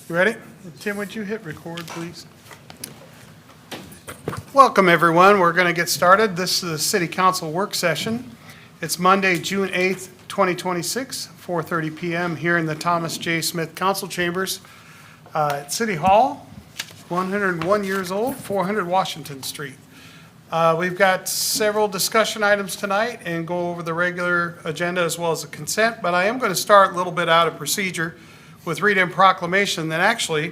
You ready? Tim, would you hit record, please? Welcome, everyone. We're going to get started. This is the City Council work session. It's Monday, June 8th, 2026, 4:30 p.m. here in the Thomas J. Smith Council Chambers at City Hall, 101 years old, 400 Washington Street. We've got several discussion items tonight and go over the regular agenda as well as the consent, but I am going to start a little bit out of procedure with reading a proclamation that actually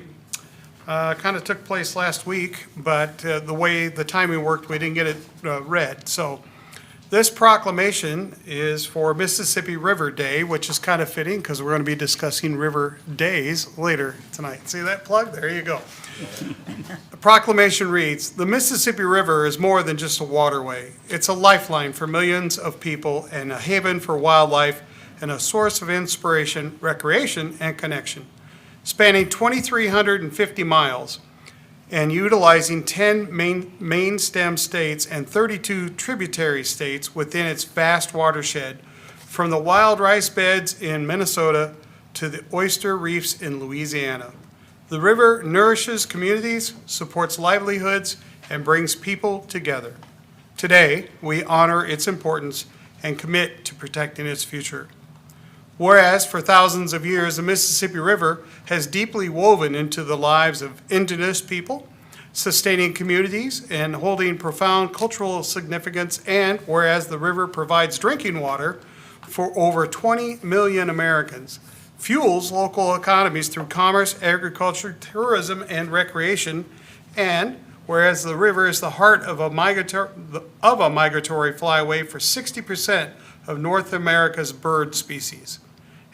kind of took place last week, but the way the timing worked, we didn't get it read. So this proclamation is for Mississippi River Day, which is kind of fitting because we're going to be discussing river days later tonight. See that plug? There you go. The proclamation reads, "The Mississippi River is more than just a waterway. It's a lifeline for millions of people and a haven for wildlife and a source of inspiration, recreation, and connection. Spanning 2,350 miles and utilizing 10 main stem states and 32 tributary states within its vast watershed, from the wild rice beds in Minnesota to the oyster reefs in Louisiana. The river nourishes communities, supports livelihoods, and brings people together. Today, we honor its importance and commit to protecting its future. Whereas for thousands of years, the Mississippi River has deeply woven into the lives of indigenous people, sustaining communities and holding profound cultural significance, and whereas the river provides drinking water for over 20 million Americans, fuels local economies through commerce, agriculture, tourism, and recreation, and whereas the river is the heart of a migratory flyway for 60% of North America's bird species,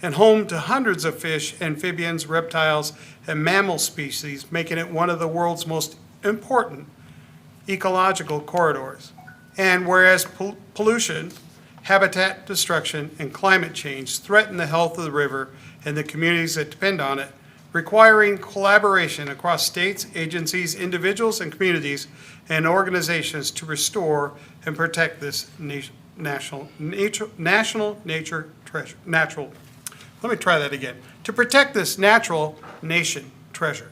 and home to hundreds of fish, amphibians, reptiles, and mammal species, making it one of the world's most important ecological corridors. And whereas pollution, habitat destruction, and climate change threaten the health of the river and the communities that depend on it, requiring collaboration across states, agencies, individuals, and communities and organizations to restore and protect this national nature treasure. Let me try that again. To protect this natural nation treasure.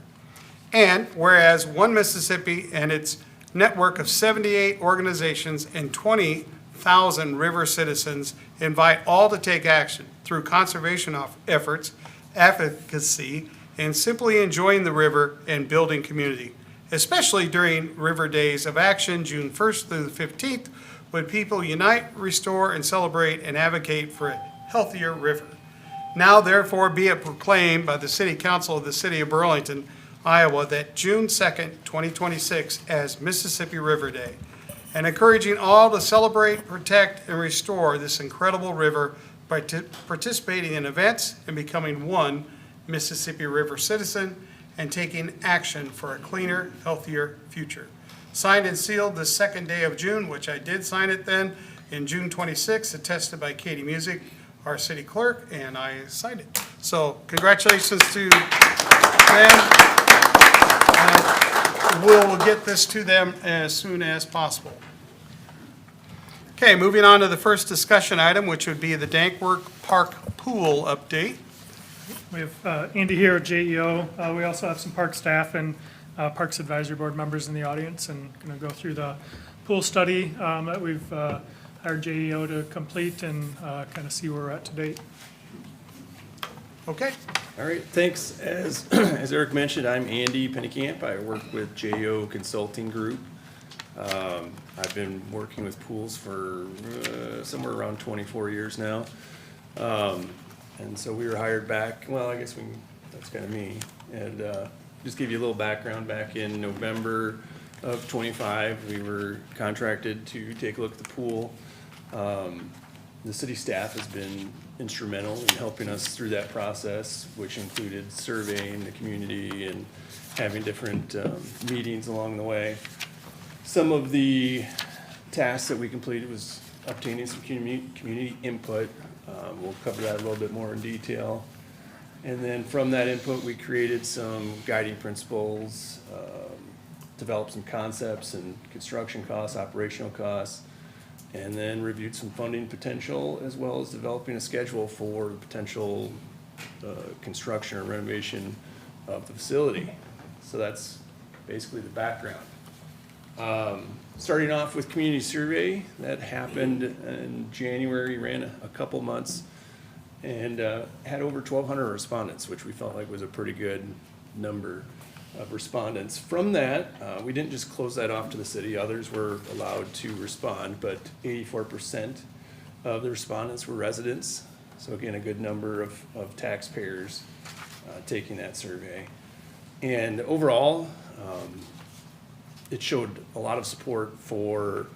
And whereas One Mississippi and its network of 78 organizations and 20,000 river citizens invite all to take action through conservation efforts, advocacy, and simply enjoying the river and building community, especially during River Days of Action, June 1st through the 15th, when people unite, restore, and celebrate and advocate for a healthier river. Now therefore be it proclaimed by the City Council of the City of Burlington, Iowa, that June 2nd, 2026 as Mississippi River Day, and encouraging all to celebrate, protect, and restore this incredible river by participating in events and becoming one Mississippi River citizen and taking action for a cleaner, healthier future. Signed and sealed this second day of June, which I did sign it then, in June 26th, attested by Katie Music, our city clerk, and I signed it. So congratulations to them. We'll get this to them as soon as possible. Okay, moving on to the first discussion item, which would be the Dankworth Park Pool update. We have Andy here at JEO. We also have some park staff and Parks Advisory Board members in the audience, and going to go through the pool study that we've hired JEO to complete and kind of see where we're at to date. Okay. All right, thanks. As Eric mentioned, I'm Andy Pennekamp. I work with JEO Consulting Group. I've been working with pools for somewhere around 24 years now. And so we were hired back, well, I guess that's kind of me. And just give you a little background, back in November of 25, we were contracted to take a look at the pool. The city staff has been instrumental in helping us through that process, which included surveying the community and having different meetings along the way. Some of the tasks that we completed was obtaining some community input. We'll cover that a little bit more in detail. And then from that input, we created some guiding principles, developed some concepts and construction costs, operational costs, and then reviewed some funding potential, as well as developing a schedule for potential construction or renovation of the facility. So that's basically the background. Starting off with community survey, that happened in January, ran a couple months, and had over 1,200 respondents, which we felt like was a pretty good number of respondents. From that, we didn't just close that off to the city, others were allowed to respond, but 84% of the respondents were residents. So again, a good number of taxpayers taking that survey. And overall, it showed a lot of support for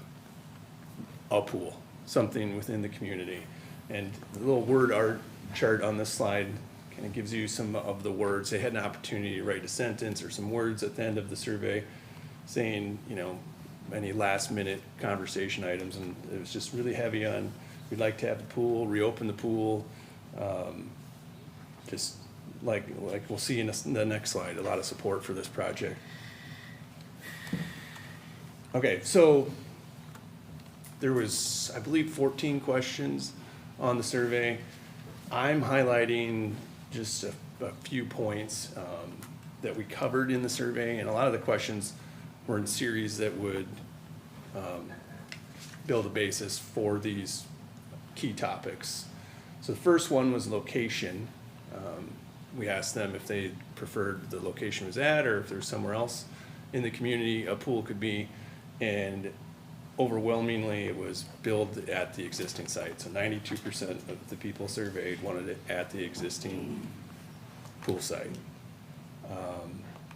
a pool, something within the community. And the little word art chart on this slide kind of gives you some of the words. They had an opportunity to write a sentence or some words at the end of the survey saying, you know, any last minute conversation items. And it was just really heavy on, we'd like to have the pool, reopen the pool. Just like we'll see in the next slide, a lot of support for this project. Okay, so there was, I believe, 14 questions on the survey. I'm highlighting just a few points that we covered in the survey, and a lot of the questions were in series that would build a basis for these key topics. So the first one was location. We asked them if they preferred the location was at, or if there's somewhere else in the community a pool could be. And overwhelmingly, it was built at the existing site. So 92% of the people surveyed wanted it at the existing pool site.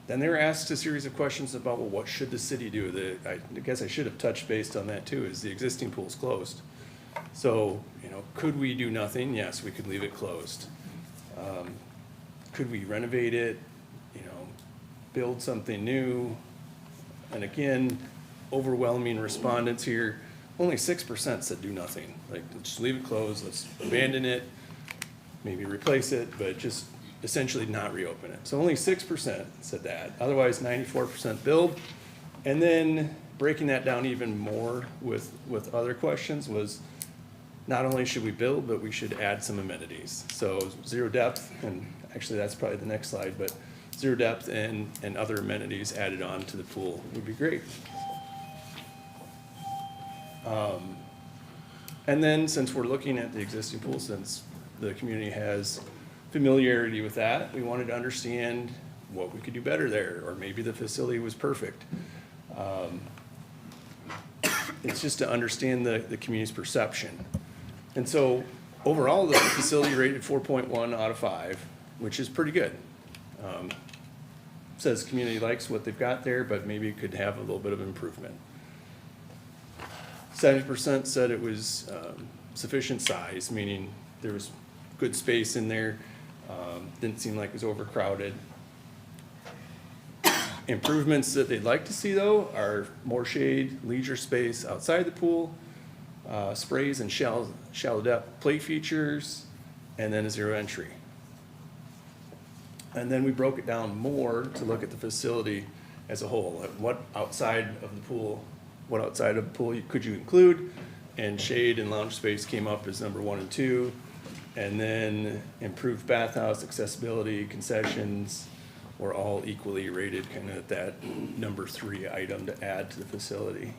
Then they were asked a series of questions about, well, what should the city do? I guess I should have touched base on that too, is the existing pool's closed. So, you know, could we do nothing? Yes, we could leave it closed. Could we renovate it, you know, build something new? And again, overwhelming respondents here, only 6% said do nothing. Like, just leave it closed, let's abandon it, maybe replace it, but just essentially not reopen it. So only 6% said that. Otherwise, 94% build. And then breaking that down even more with other questions was, not only should we build, but we should add some amenities. So zero depth, and actually that's probably the next slide, but zero depth and other amenities added on to the pool would be great. And then since we're looking at the existing pool, since the community has familiarity with that, we wanted to understand what we could do better there, or maybe the facility was perfect. It's just to understand the community's perception. And so overall, the facility rated 4.1 out of 5, which is pretty good. Says community likes what they've got there, but maybe it could have a little bit of improvement. 70% said it was sufficient size, meaning there was good space in there. Didn't seem like it was overcrowded. Improvements that they'd like to see, though, are more shade, leisure space outside the pool, sprays and shallow depth play features, and then a zero entry. And then we broke it down more to look at the facility as a whole. Like what outside of the pool could you include? And shade and lounge space came up as number 1 and 2. And then improved bathhouse, accessibility, concessions were all equally rated, kind of at that number 3 item to add to the facility.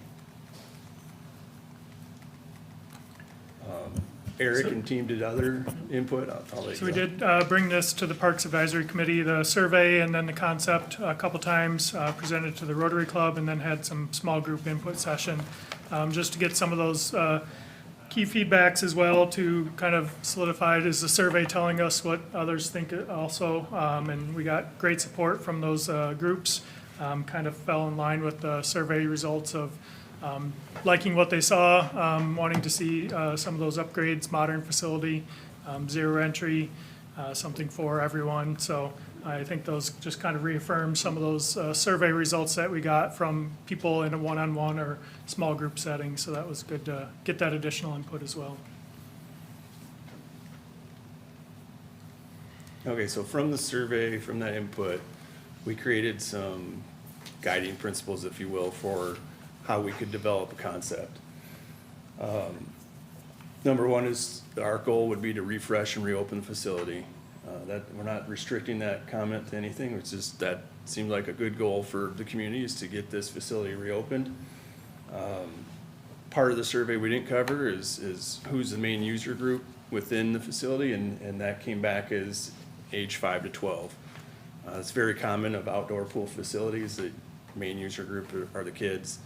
Eric and team did other input. I'll let you So we go. did bring this to the Parks Advisory Committee, the survey and then the concept a couple times, presented to the Rotary Club, and then had some small group input session, just to get some of those key feedbacks as well to kind of solidify it. Is the survey telling us what others think also? And we got great support from those groups, kind of fell in line with the survey results of liking what they saw, wanting to see some of those upgrades, modern facility, zero entry, something for everyone. So I think those just kind of reaffirm some of those survey results that we got from people in a one-on-one or small group setting. So that was good to get that additional input as well. Okay, so from the survey, from that input, we created some guiding principles, if you will, for how we could develop a concept. Number 1 is our goal would be to refresh and reopen the facility. That, we're not restricting that comment to anything, it's just that seemed like a good goal for the community is to get this facility reopened. Part of the survey we didn't cover is who's the main user group within the facility, and that came back as age 5 to 12. It's very common of outdoor pool facilities, the main user group are the kids.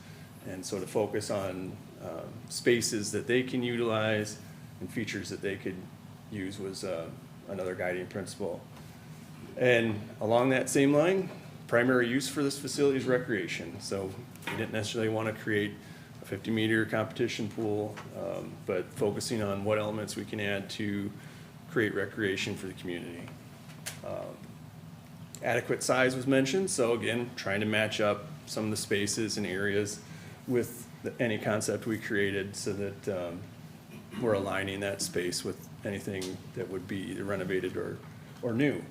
And so to focus on spaces that they can utilize and features that they could use was another guiding principle. And along that same line, primary use for this facility is recreation. So we didn't necessarily want to create a 50-meter competition pool, but focusing on what elements we can add to create recreation for the community. Adequate size was mentioned, so again, trying to match up some of the spaces and areas with any concept we created so that we're aligning that space with anything that would be either renovated or new.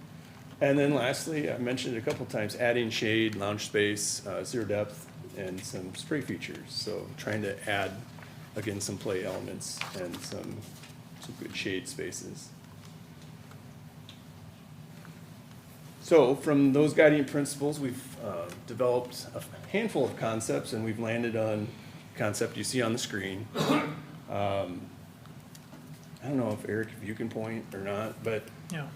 And then lastly, I mentioned it a couple times, adding shade, lounge space, zero depth, and some spray features. So trying to add, again, some play elements and some good shade spaces. So from those guiding principles, we've developed a handful of concepts, and we've landed on the concept you see on the screen. I don't know if Eric, if you can point or not, but Yeah.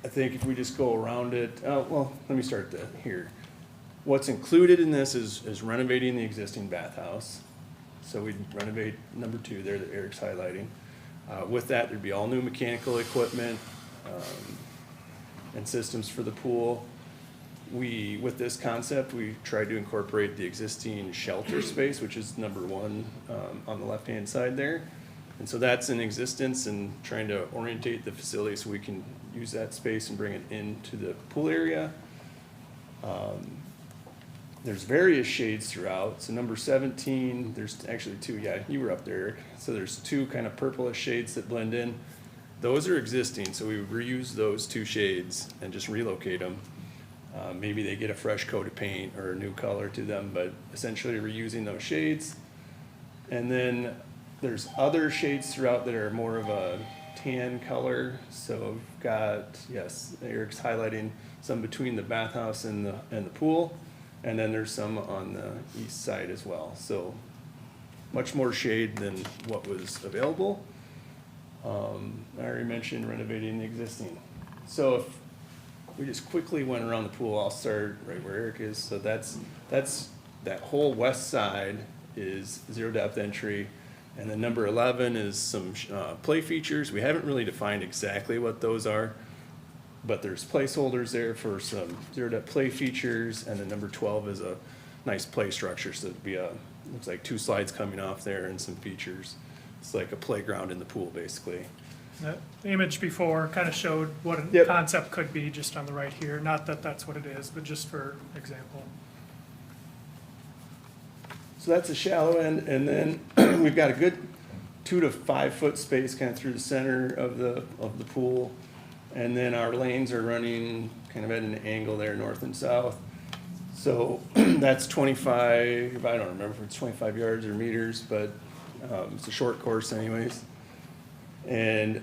I think if we just go around it, well, let me start here. What's included in this is renovating the existing bathhouse. So we'd renovate number 2 there that Eric's highlighting. With that, there'd be all new mechanical equipment and systems for the pool. With this concept, we tried to incorporate the existing shelter space, which is number 1 on the left-hand side there. And so that's in existence, and trying to orientate the facility so we can use that space and bring it into the pool area. There's various shades throughout. So number 17, there's actually 2, yeah, you were up there, Eric. So there's 2 kind of purplish shades that blend in. Those are existing, so we reuse those 2 shades and just relocate them. Maybe they get a fresh coat of paint or a new color to them, but essentially reusing those shades. And then there's other shades throughout that are more of a tan color. So we've got, yes, Eric's highlighting some between the bathhouse and the pool. And then there's some on the east side as well. So much more shade than what was available. I already mentioned renovating the existing. So if we just quickly went around the pool, I'll start right where Eric is. So that's that whole west side is zero depth entry. And then number 11 is some play features. We haven't really defined exactly what those are, but there's placeholders there for some zero depth play features. And then number 12 is a nice play structure. So it'd be looks like 2 slides coming off there and some features. It's like a playground in the pool, basically. The image before kind of showed what a Yep. concept could be just on the right here. Not that that's what it is, but just for example. So that's a shallow end, and then we've got a good 2 to 5 foot space kind of through the center of the pool. And then our lanes are running kind of at an angle there, north and south. So that's 25, I don't remember if it's 25 yards or meters, but it's a short course anyways. And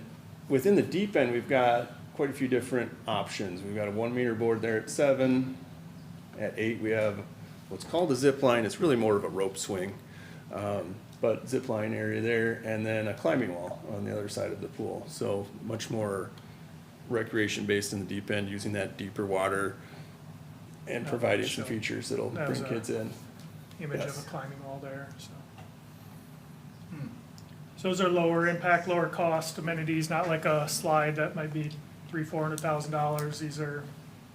within the deep end, we've got quite a few different options. We've got a 1 meter board there at 7. At 8, we have what's called a zip line. It's really more of a rope swing, but zip line area there, and then a climbing wall on the other side of the pool. So much more recreation based in the deep end, using that deeper water and providing some features that'll That bring was kids in. Image Yes. of a climbing wall there, so. So those are lower impact, lower cost amenities, not like a slide that might be $300,000-$400,000. These are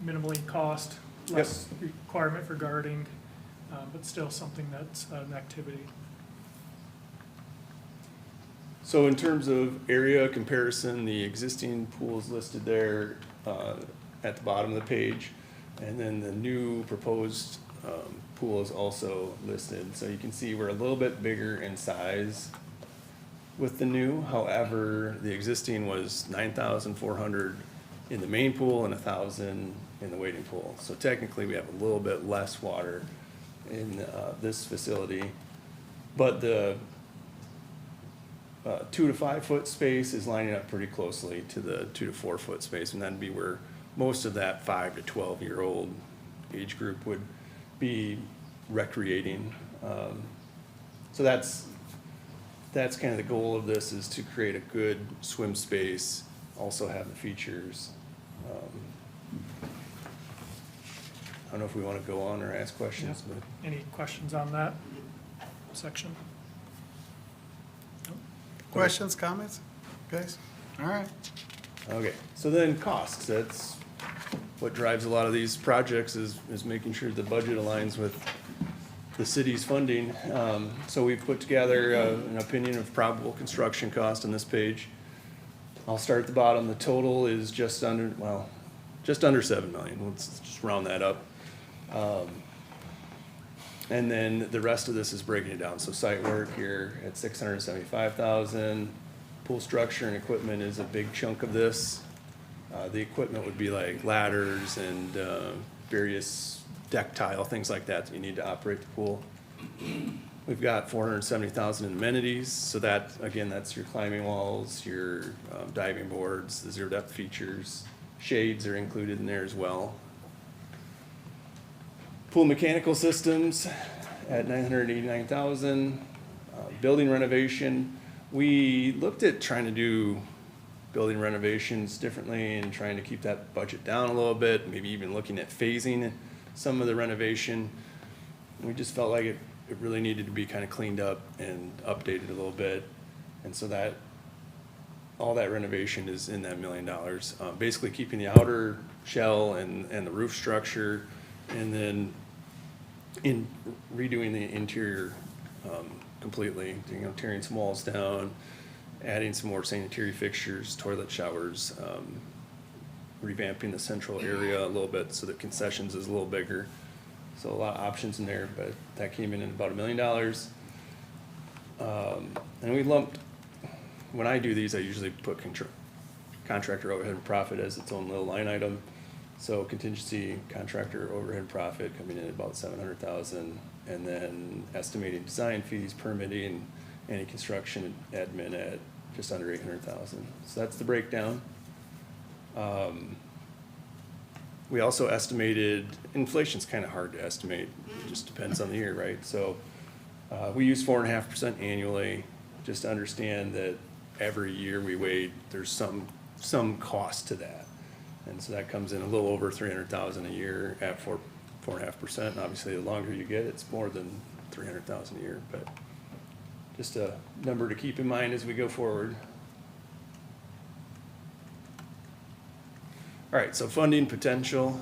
minimally cost, less requirement for guarding, but still something that's an activity. So in terms of area comparison, the existing pool is listed there at the bottom of the page. And then the new proposed pool is also listed. So you can see we're a little bit bigger in size with the new. However, the existing was 9,400 in the main pool and 1,000 in the wading pool. So technically we have a little bit less water in this facility. But the 2 to 5 foot space is lining up pretty closely to the 2 to 4 foot space, and that'd be where most of that 5 to 12-year-old age group would be recreating. So that's kind of the goal of this, is to create a good swim space, also have the features. I don't know if we want to go on or ask questions, but. Any questions on that section? Questions, comments? Guys? All right. Okay, so then costs, that's what drives a lot of these projects, is making sure the budget aligns with the city's funding. So we've put together an opinion of probable construction cost on this page. I'll start at the bottom. The total is just under 7 million. Let's just round that up. And then the rest of this is breaking it down. So site work here at 675,000. Pool structure and equipment is a big chunk of this. The equipment would be like ladders and various deck tile, things like that you need to operate the pool. We've got 470,000 in amenities. So that, again, that's your climbing walls, your diving boards, the zero depth features. Shades are included in there as well. Pool mechanical systems at 989,000. Building renovation, we looked at trying to do building renovations differently and trying to keep that budget down a little bit, maybe even looking at phasing some of the renovation. We just felt like it really needed to be kind of cleaned up and updated a little bit. And so that, all that renovation is in that $1 million. Basically keeping the outer shell and the roof structure, and then redoing the interior completely, tearing some walls down, adding some more sanitary fixtures, toilet showers, revamping the central area a little bit so that concessions is a little bigger. So a lot of options in there, but that came in at about $1 million. And we lumped, when I do these, I usually put contractor overhead and profit as its own little line item. So contingency, contractor overhead and profit coming in at about 700,000, and then estimating design fees, permitting, any construction admin at just under 800,000. So that's the breakdown. We also estimated, inflation's kind of hard to estimate, it just depends on the year, right? So we use 4.5% annually, just to understand that every year we wait, there's some cost to that. And so that comes in a little over 300,000 a year at 4.5%. And obviously, the longer you get, it's more than 300,000 a year. But just a number to keep in mind as we go forward. All right, so funding potential.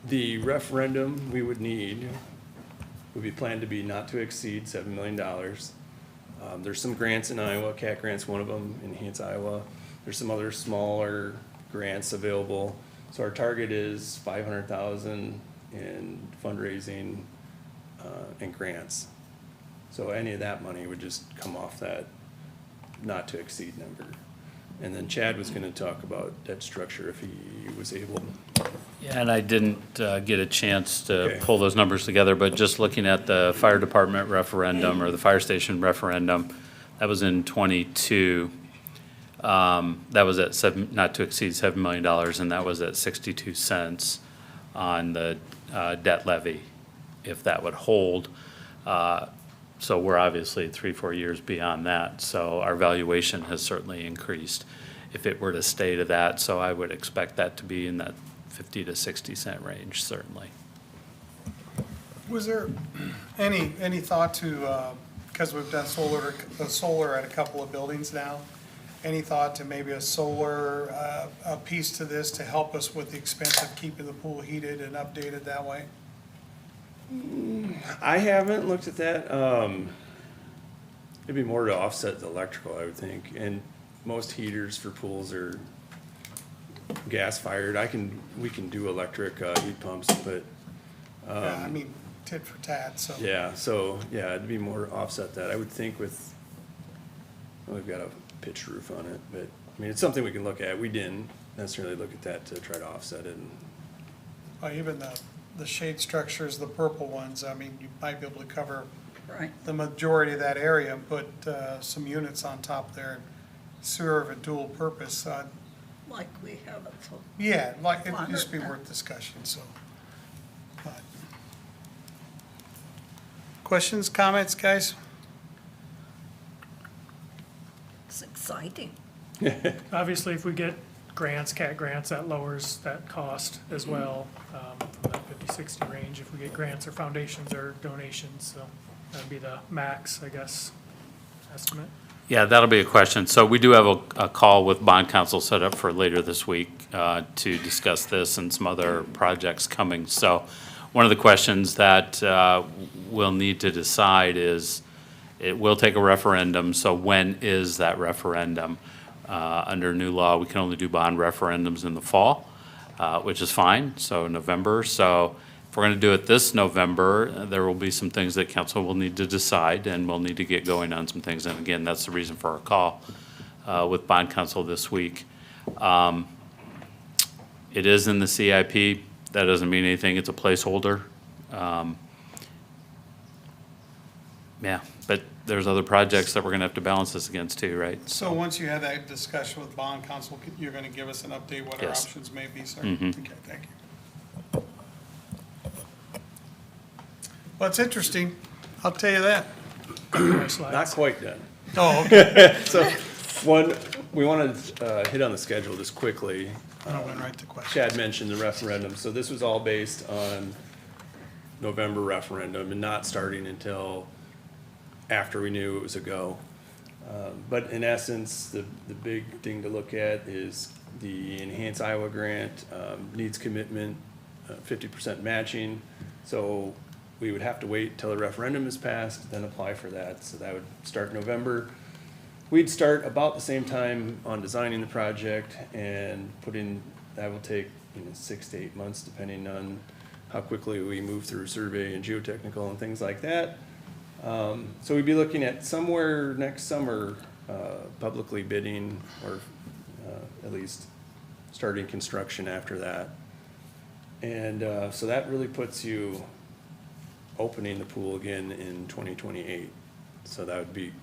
The referendum we would need would be planned to be not to exceed $7 million. There's some grants in Iowa, CAT grants, one of them, Enhance Iowa. There's some other smaller grants available. So our target is 500,000 in fundraising and grants. So any of that money would just come off that not to exceed number. And then Chad was gonna talk about debt structure if he was able. Yeah, and I didn't get a chance to Okay. pull those numbers together, but just looking at the fire department referendum or the fire station referendum, that was in '22. That was at not to exceed $7 million, and that was at 62 cents on the debt levy, if that would hold. So we're obviously 3-4 years beyond that, so our valuation has certainly increased if it were to stay to that. So I would expect that to be in that 50 to 60 cent range, certainly. Was there any thought to, because we've done solar at a couple of buildings now, any thought to maybe a solar a piece to this to help us with the expense of keeping the pool heated and updated that way? I haven't looked at that. It'd be more to offset the electrical, I would think. And most heaters for pools are gas fired. We can do electric heat pumps, but Yeah, I mean, tit for tat, so. yeah, it'd be more to offset that. I would think well, we've got a pitched roof on it, but I mean, it's something we can look at. We didn't necessarily look at that to try to offset it. Even the shade structures, the purple ones, I mean, you might be able to cover Right. the majority of that area and put some units on top there and serve a dual purpose. Like we have it, so. Yeah, like, it'd just be Wonderful. worth discussion, so. but- Questions, comments, guys? It's exciting. Obviously, if we get grants, CAT grants, that lowers that cost as well, from that 50-60 range. If we get grants or foundations or donations, so that'd be the max, I guess, estimate. Yeah, that'll be a question. So we do have a call with bond council set up for later this week to discuss this and some other projects coming. So one of the questions that we'll need to decide is, it will take a referendum, so when is that referendum? Under new law, we can only do bond referendums in the fall, which is fine, so November. So if we're gonna do it this November, there will be some things that council will need to decide, and we'll need to get going on some things. And again, that's the reason for our call with bond council this week. It is in the CIP. That doesn't mean anything. It's a placeholder. Yeah, but there's other projects that we're gonna have to balance this against too, right? So once you have that discussion with bond council, you're gonna give us an update what our Yes. options may be, sir? Mhm. Okay, thank you. Well, it's interesting, I'll tell you that. My Not slides. quite done. Oh, okay. So, one, we want to hit on the schedule just quickly. I went right to question. Chad mentioned the referendum, so this was all based on November referendum and not starting until after we knew it was a go. But in essence, the big thing to look at is the Enhance Iowa grant, needs commitment, 50% matching. So we would have to wait till the referendum is passed, then apply for that. So that would start November. We'd start about the same time on designing the project and that will take, 6 to 8 months, depending on how quickly we move through survey and geotechnical and things like that. So we'd be looking at somewhere next summer, publicly bidding or at least starting construction after that. And so that really puts you opening the pool again in 2028. So that would be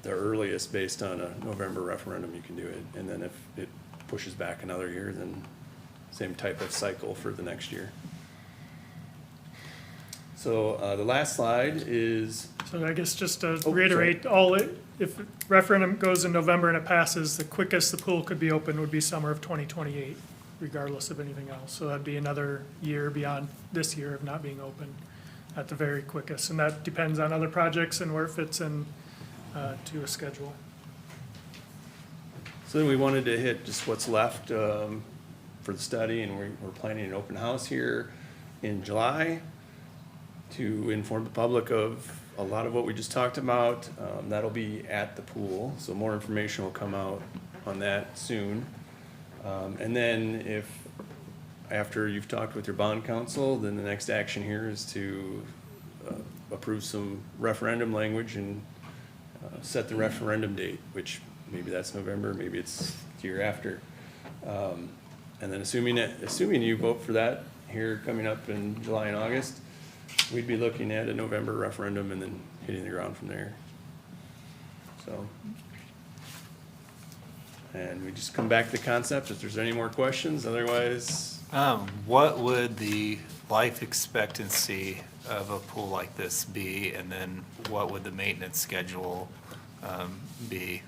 the earliest based on a November referendum you can do it. And then if it pushes back another year, then same type of cycle for the next year. So the last slide is, So I guess just to Oh, reiterate, if referendum goes in November and it passes, the quickest the pool could be open would be summer of 2028, regardless of anything else. So that'd be another year beyond this year of not being open at the very quickest. And that depends on other projects and where it fits in to a schedule. so then we wanted to hit just what's left for the study, and we're planning an open house here in July to inform the public of a lot of what we just talked about. That'll be at the pool, so more information will come out on that soon. And then after you've talked with your bond council, then the next action here is to approve some referendum language and set the referendum date, which maybe that's November, maybe it's the year after. And then assuming you vote for that here coming up in July and August, we'd be looking at a November referendum and then hitting the ground from there. So. And we just come back to the concept if there's any more questions, otherwise, What would the life expectancy of a pool like this be, and then what would the maintenance schedule be?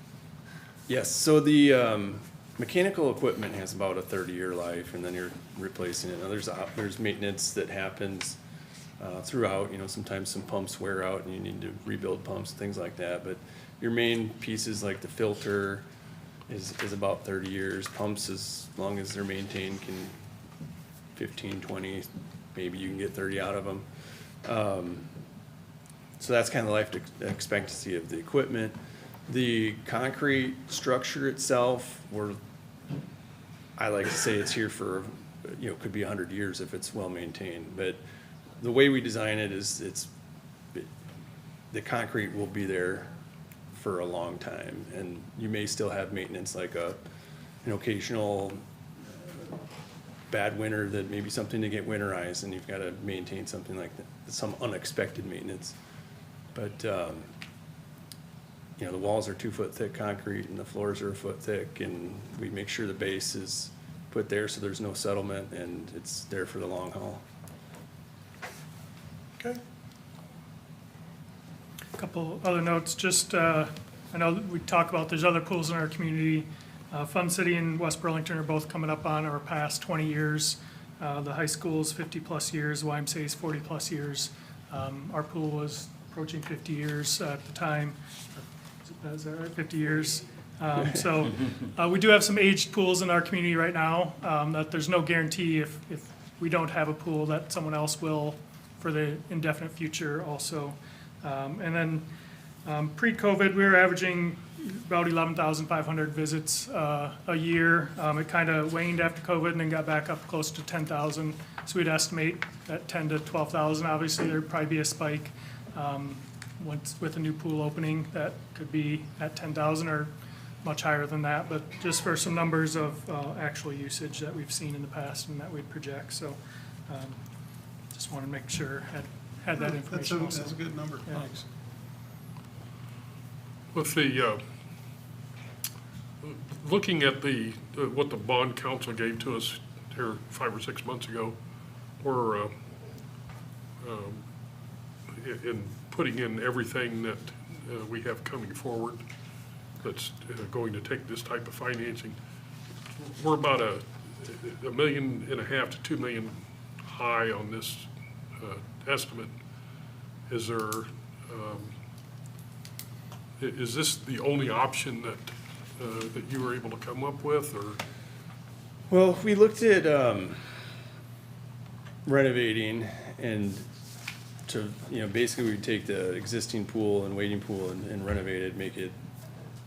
yes, so the mechanical equipment has about a 30-year life, and then you're replacing it. Now, there's maintenance that happens throughout, sometimes some pumps wear out and you need to rebuild pumps, things like that. But your main pieces like the filter is about 30 years. Pumps, as long as they're maintained, can 15, 20, maybe you can get 30 out of them. So that's kind of the life expectancy of the equipment. The concrete structure itself, I like to say it's here for, could be 100 years if it's well maintained. But the way we design it is the concrete will be there for a long time, and you may still have maintenance like an occasional bad winter, that maybe something to get winterized, and you've got to maintain something like that, some unexpected maintenance. But, you know, the walls are 2 foot thick concrete and the floors are a foot thick, and we make sure the base is put there so there's no settlement and it's there for the long haul. Okay. A couple other notes, just, I know that we talk about, there's other pools in our community. Fun City and West Burlington are both coming up on or past 20 years. The high school's 50-plus years, YMCA's 40-plus years. Our pool was approaching 50 years at the time. Is that right, 50 years? So we do have some aged pools in our community right now, that there's no guarantee if we don't have a pool that someone else will for the indefinite future also. And then pre-COVID, we were averaging about 11,500 visits a year. It kind of waned after COVID and then got back up close to 10,000. So we'd estimate at 10 to 12,000. Obviously, there'd probably be a spike once with a new pool opening that could be at 10,000 or much higher than that. But just for some numbers of actual usage that we've seen in the past and that we project. So just wanted to make sure had that information also. That's a good number, Yeah. thanks. With the, looking at what the bond council gave to us here 5 or 6 months ago, we're in putting in everything that we have coming forward that's going to take this type of financing. We're about $1.5 million to 2 million high on this estimate. Is there, is this the only option that you were able to come up with, or? Well, we looked at renovating and to, you know, basically we'd take the existing pool and waiting pool and renovate it, make it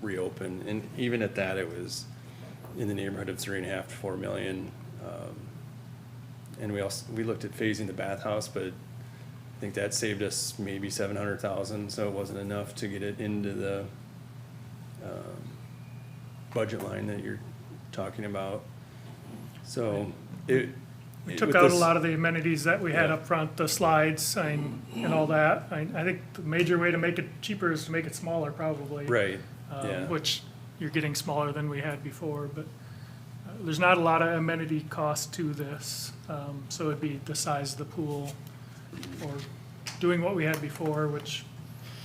reopen. And even at that, it was in the neighborhood of 3.5 to 4 million. And we looked at phasing the bathhouse, but I think that saved us maybe 700,000, so it wasn't enough to get it into the budget line that you're talking about. So We took out a lot of the amenities that we had up front, the slides and all that. I think the major way to make it cheaper is to make it smaller, probably. Right, yeah. Which you're getting smaller than we had before, but there's not a lot of amenity cost to this. So it'd be the size of the pool or doing what we had before, which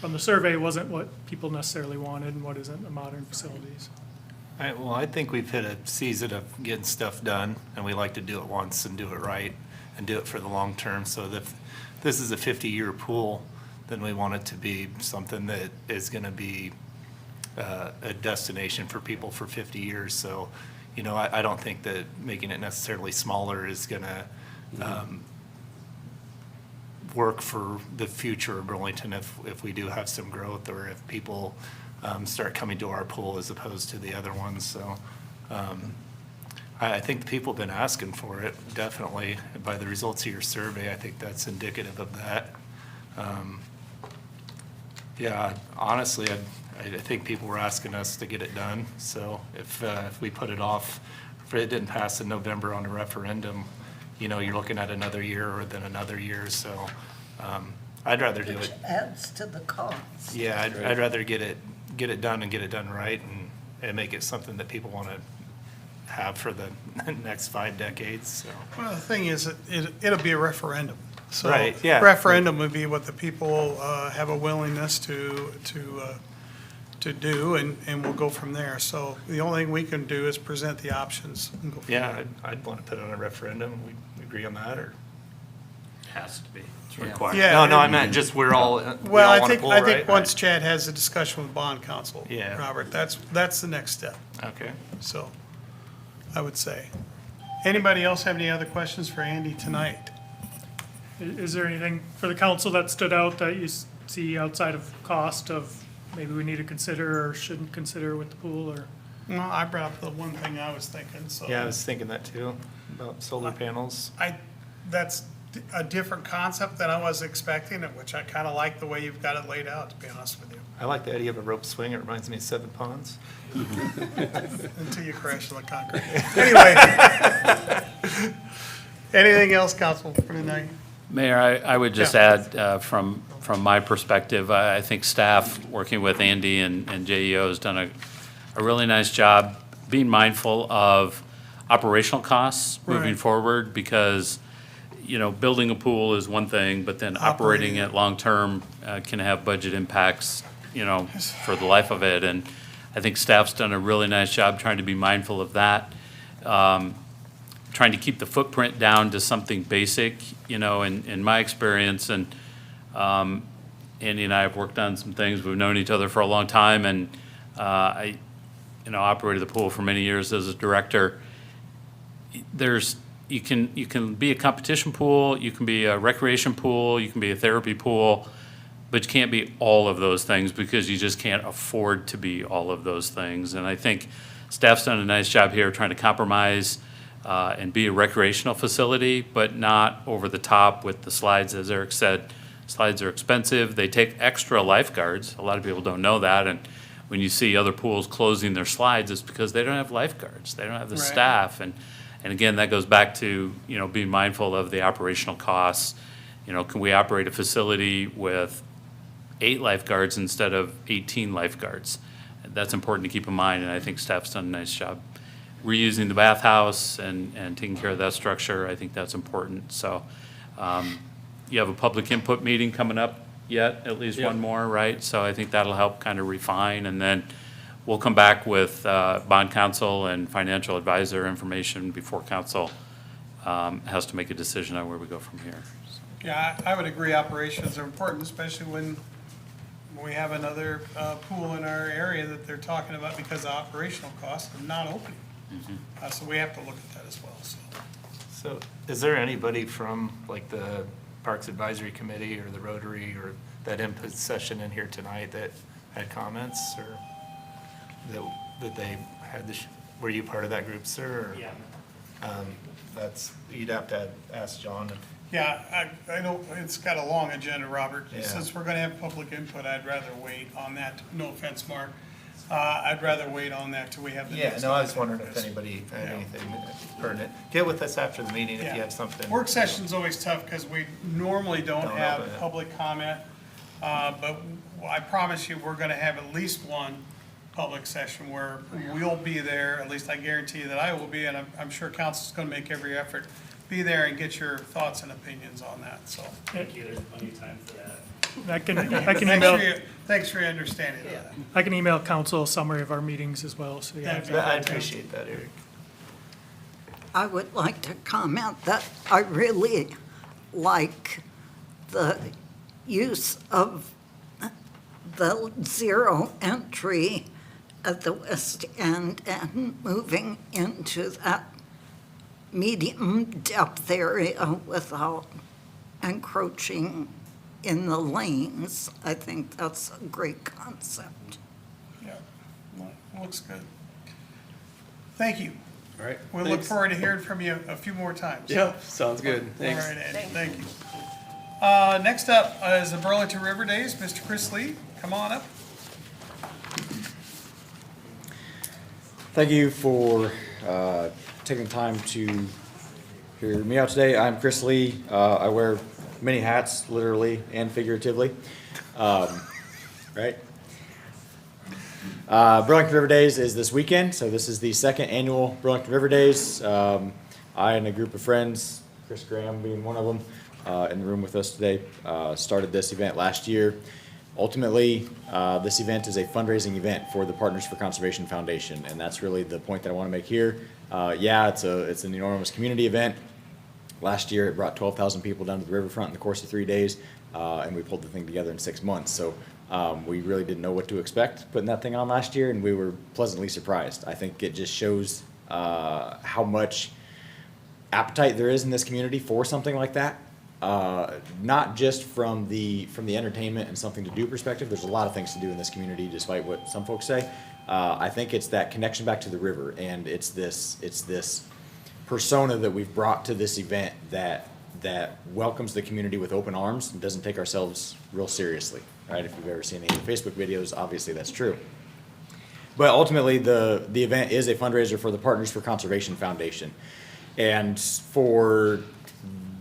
from the survey wasn't what people necessarily wanted and what isn't the modern facilities. Well, I think we've hit a season of getting stuff done, and we like to do it once and do it right and do it for the long term. So if this is a 50-year pool, then we want it to be something that is going to be a destination for people for 50 years. So, you know, I don't think that making it necessarily smaller is going to work for the future of Burlington if we do have some growth, or if people start coming to our pool as opposed to the other ones. So I think the people have been asking for it, definitely. By the results of your survey, I think that's indicative of that. Yeah, honestly, I think people were asking us to get it done. So if we put it off, if it didn't pass in November on a referendum, you know, you're looking at another year or then another year. So I'd rather do Which it. adds to the cost. Yeah, I'd rather get it done and get it done right and make it something that people want to have for the next 5 decades, so. Well, the thing is, it'll be a referendum. So Right, yeah. referendum would be what the people have a willingness to do, and we'll go from there. So the only thing we can do is present the options and go from Yeah, there. I'd want to put it on a referendum. We agree on that, or? Has to be. It's required. Yeah. No, I meant just we're all, we Well, all I want a think, pool, I right? think once Chad has a discussion with bond counsel, Yeah. Robert, that's the next step, Okay. so, I would say. Anybody else have any other questions for Andy tonight? Is there anything for the council that stood out that you see outside of cost of maybe we need to consider or shouldn't consider with the pool, or? No, I brought up the one thing I was thinking, so. Yeah, I was thinking that too, about solar panels. That's a different concept than I was expecting, which I kind of like the way you've got it laid out, to be honest with you, I like the idea of a rope swing. It reminds me of Seven Ponds. until you crash on the concrete. Anyway, Anything else, council, for tonight? Mayor, I would just Yeah. add, from my perspective, I think staff, working with Andy and JEO, has done a really nice job being mindful of operational costs moving Right. forward, because, you know, building a pool is one thing, but then operating it long-term can have budget impacts, you know, for the life of it. And I think staff's done a really nice job trying to be mindful of that. Trying to keep the footprint down to something basic, you know, in my experience, and Andy and I have worked on some things, we've known each other for a long time, and I, you know, operated the pool for many years as a director. You can be a competition pool, you can be a recreation pool, you can be a therapy pool, but you can't be all of those things, because you just can't afford to be all of those things. And I think staff's done a nice job here trying to compromise and be a recreational facility, but not over the top with the slides. As Eric said, slides are expensive. They take extra lifeguards. A lot of people don't know that. And when you see other pools closing their slides, it's because they don't have lifeguards. They don't have the Right. staff. And again, that goes back to, you know, being mindful of the operational costs. You know, can we operate a facility with 8 lifeguards instead of 18 lifeguards? That's important to keep in mind, and I think staff's done a nice job reusing the bathhouse and taking care of that structure. I think that's important. So you have a public input meeting coming up yet, at least one more, right? So I think that'll help kind of refine, and then we'll come back with bond counsel and financial advisor information before council has to make a decision on where we go from here. Yeah, I would agree operations are important, especially when we have another pool in our area that they're talking about because of operational costs of not opening. So we have to look at that as well, so. So is there anybody from like the Parks Advisory Committee or the Rotary or that input session in here tonight that had comments, or that they had this, were you part of that group, sir? or- Yeah. You'd have to ask John if. Yeah, I don't, it's got a long agenda, Robert. Yeah. Since we're gonna have public input, I'd rather wait on that. No offense, Mark. I'd rather wait on that till we have the Yeah, next. no, I was wondering if anybody had Yeah. anything pertinent. Get with us after the meeting if Yeah. you have something. Work session's always tough because we normally don't Don't have open it. public comment. But I promise you, we're gonna have at least one public session where we'll be there, at least I guarantee you that I will be, and I'm sure council's gonna make every effort. Be there and get your thoughts and opinions on that, so. Thank you, there's plenty of time for that. I can Thanks for your understanding of that. I can email council a summary of our meetings as well, so you have Yeah. I appreciate that, Eric. I would like to comment that I really like the use of the zero entry at the west end and moving into that medium depth area without encroaching in the lanes. I think that's a great concept. Yeah, well, looks good. Thank you. All right. We look thanks. forward to hearing from you a few more times. Yeah, sounds good. All Thanks. right, Andy, thank you. Next up is the Burlington River Days. Mr. Chris Lee, come on up. Thank you for taking the time to hear me out today. I'm Chris Lee. I wear many hats, literally and figuratively. Right? Burlington River Days is this weekend, so this is the second annual Burlington River Days. I and a group of friends, Chris Graham being one of them, in the room with us today, started this event last year. Ultimately, this event is a fundraising event for the Partners for Conservation Foundation, and that's really the point that I want to make here. Yeah, it's an enormous community event. Last year, it brought 12,000 people down to the riverfront in the course of 3 days, and we pulled the thing together in 6 months. So we really didn't know what to expect putting that thing on last year, and we were pleasantly surprised. I think it just shows how much appetite there is in this community for something like that. Not just from the entertainment and something to do perspective. There's a lot of things to do in this community, despite what some folks say. I think it's that connection back to the river, and it's this persona that we've brought to this event that welcomes the community with open arms and doesn't take ourselves real seriously. Right? If you've ever seen any of the Facebook videos, obviously that's true. But ultimately, the event is a fundraiser for the Partners for Conservation Foundation. And for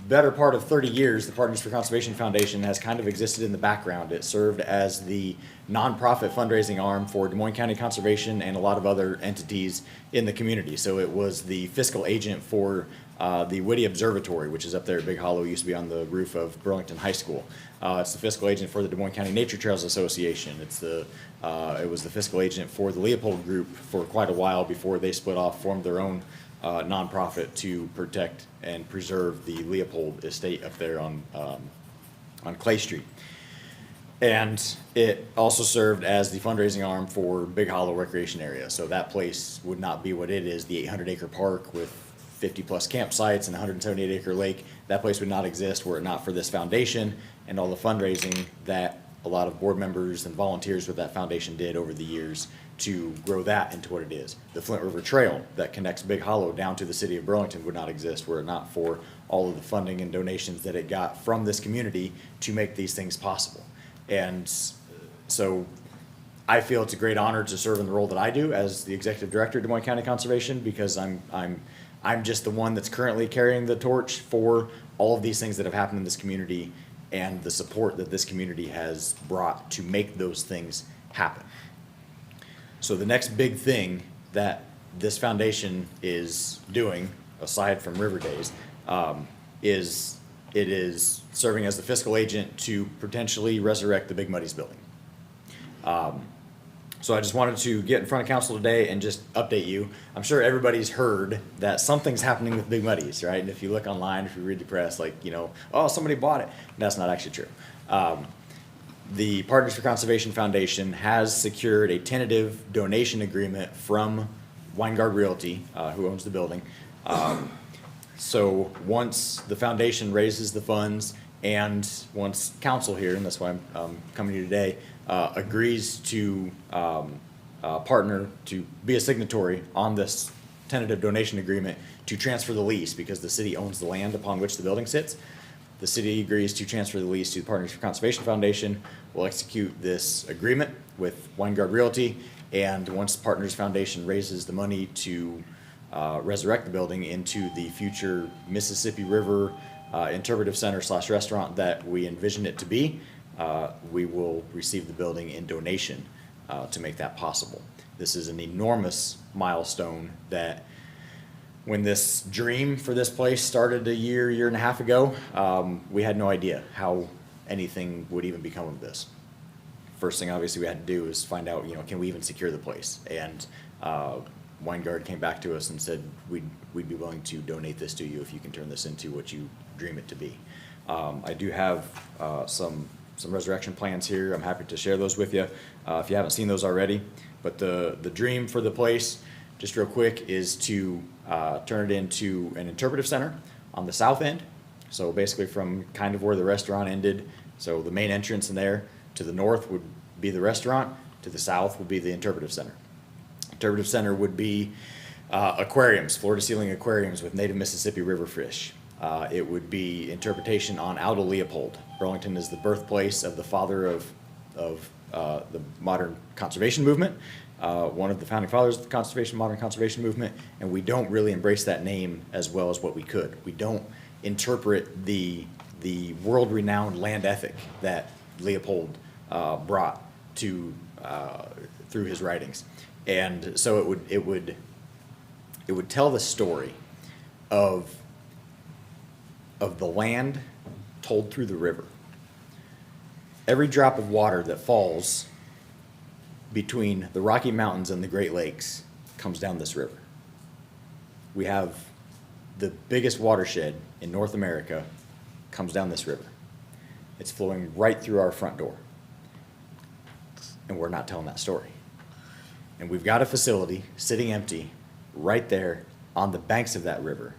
better part of 30 years, the Partners for Conservation Foundation has kind of existed in the background. It served as the nonprofit fundraising arm for Des Moines County Conservation and a lot of other entities in the community. So it was the fiscal agent for the Whitty Observatory, which is up there at Big Hollow, used to be on the roof of Burlington High School. It's the fiscal agent for the Des Moines County Nature Trails Association. It was the fiscal agent for the Leopold Group for quite a while before they split off, formed their own nonprofit to protect and preserve the Leopold estate up there on Clay Street. And it also served as the fundraising arm for Big Hollow Recreation Area. So that place would not be what it is, the 800-acre park with 50-plus campsites and a 178-acre lake. That place would not exist were it not for this foundation and all the fundraising that a lot of board members and volunteers with that foundation did over the years to grow that into what it is. The Flint River Trail that connects Big Hollow down to the city of Burlington would not exist were it not for all of the funding and donations that it got from this community to make these things possible. And so I feel it's a great honor to serve in the role that I do as the executive director of Des Moines County Conservation, because I'm just the one that's currently carrying the torch for all of these things that have happened in this community and the support that this community has brought to make those things happen. So the next big thing that this foundation is doing, aside from River Days, is it is serving as the fiscal agent to potentially resurrect the Big Muddies building. So I just wanted to get in front of council today and just update you. I'm sure everybody's heard that something's happening with Big Muddies, right? And if you look online, if you read the press, like, oh, somebody bought it. That's not actually true. The Partners for Conservation Foundation has secured a tentative donation agreement from Weingard Realty, who owns the building. So once the foundation raises the funds and once council here, and that's why I'm coming to you today, agrees to partner to be a signatory on this tentative donation agreement to transfer the lease, because the city owns the land upon which the building sits. The city agrees to transfer the lease to the Partners for Conservation Foundation. We'll execute this agreement with Weingard Realty, and once Partners Foundation raises the money to resurrect the building into the future Mississippi River interpretive center / restaurant that we envision it to be, we will receive the building in donation to make that possible. This is an enormous milestone that when this dream for this place started a year and a half ago, we had no idea how anything would even become of this. First thing obviously we had to do is find out, can we even secure the place? And Weingard came back to us and said, we'd be willing to donate this to you if you can turn this into what you dream it to be. I do have some resurrection plans here. I'm happy to share those with you if you haven't seen those already. But the dream for the place, just real quick, is to turn it into an interpretive center on the south end. So basically from kind of where the restaurant ended, so the main entrance in there, to the north would be the restaurant, to the south would be the interpretive center. Interpretive center would be aquariums, floor-to-ceiling aquariums with native Mississippi River fish. It would be interpretation on Aldo Leopold. Burlington is the birthplace of the father of the modern conservation movement, one of the founding fathers of the modern conservation movement, and we don't really embrace that name as well as what we could. We don't interpret the world-renowned land ethic that Leopold brought to through his writings. And so it would tell the story of the land told through the river. Every drop of water that falls between the Rocky Mountains and the Great Lakes comes down this river. We have the biggest watershed in North America comes down this river. It's flowing right through our front door. And we're not telling that story. And we've got a facility sitting empty right there on the banks of that river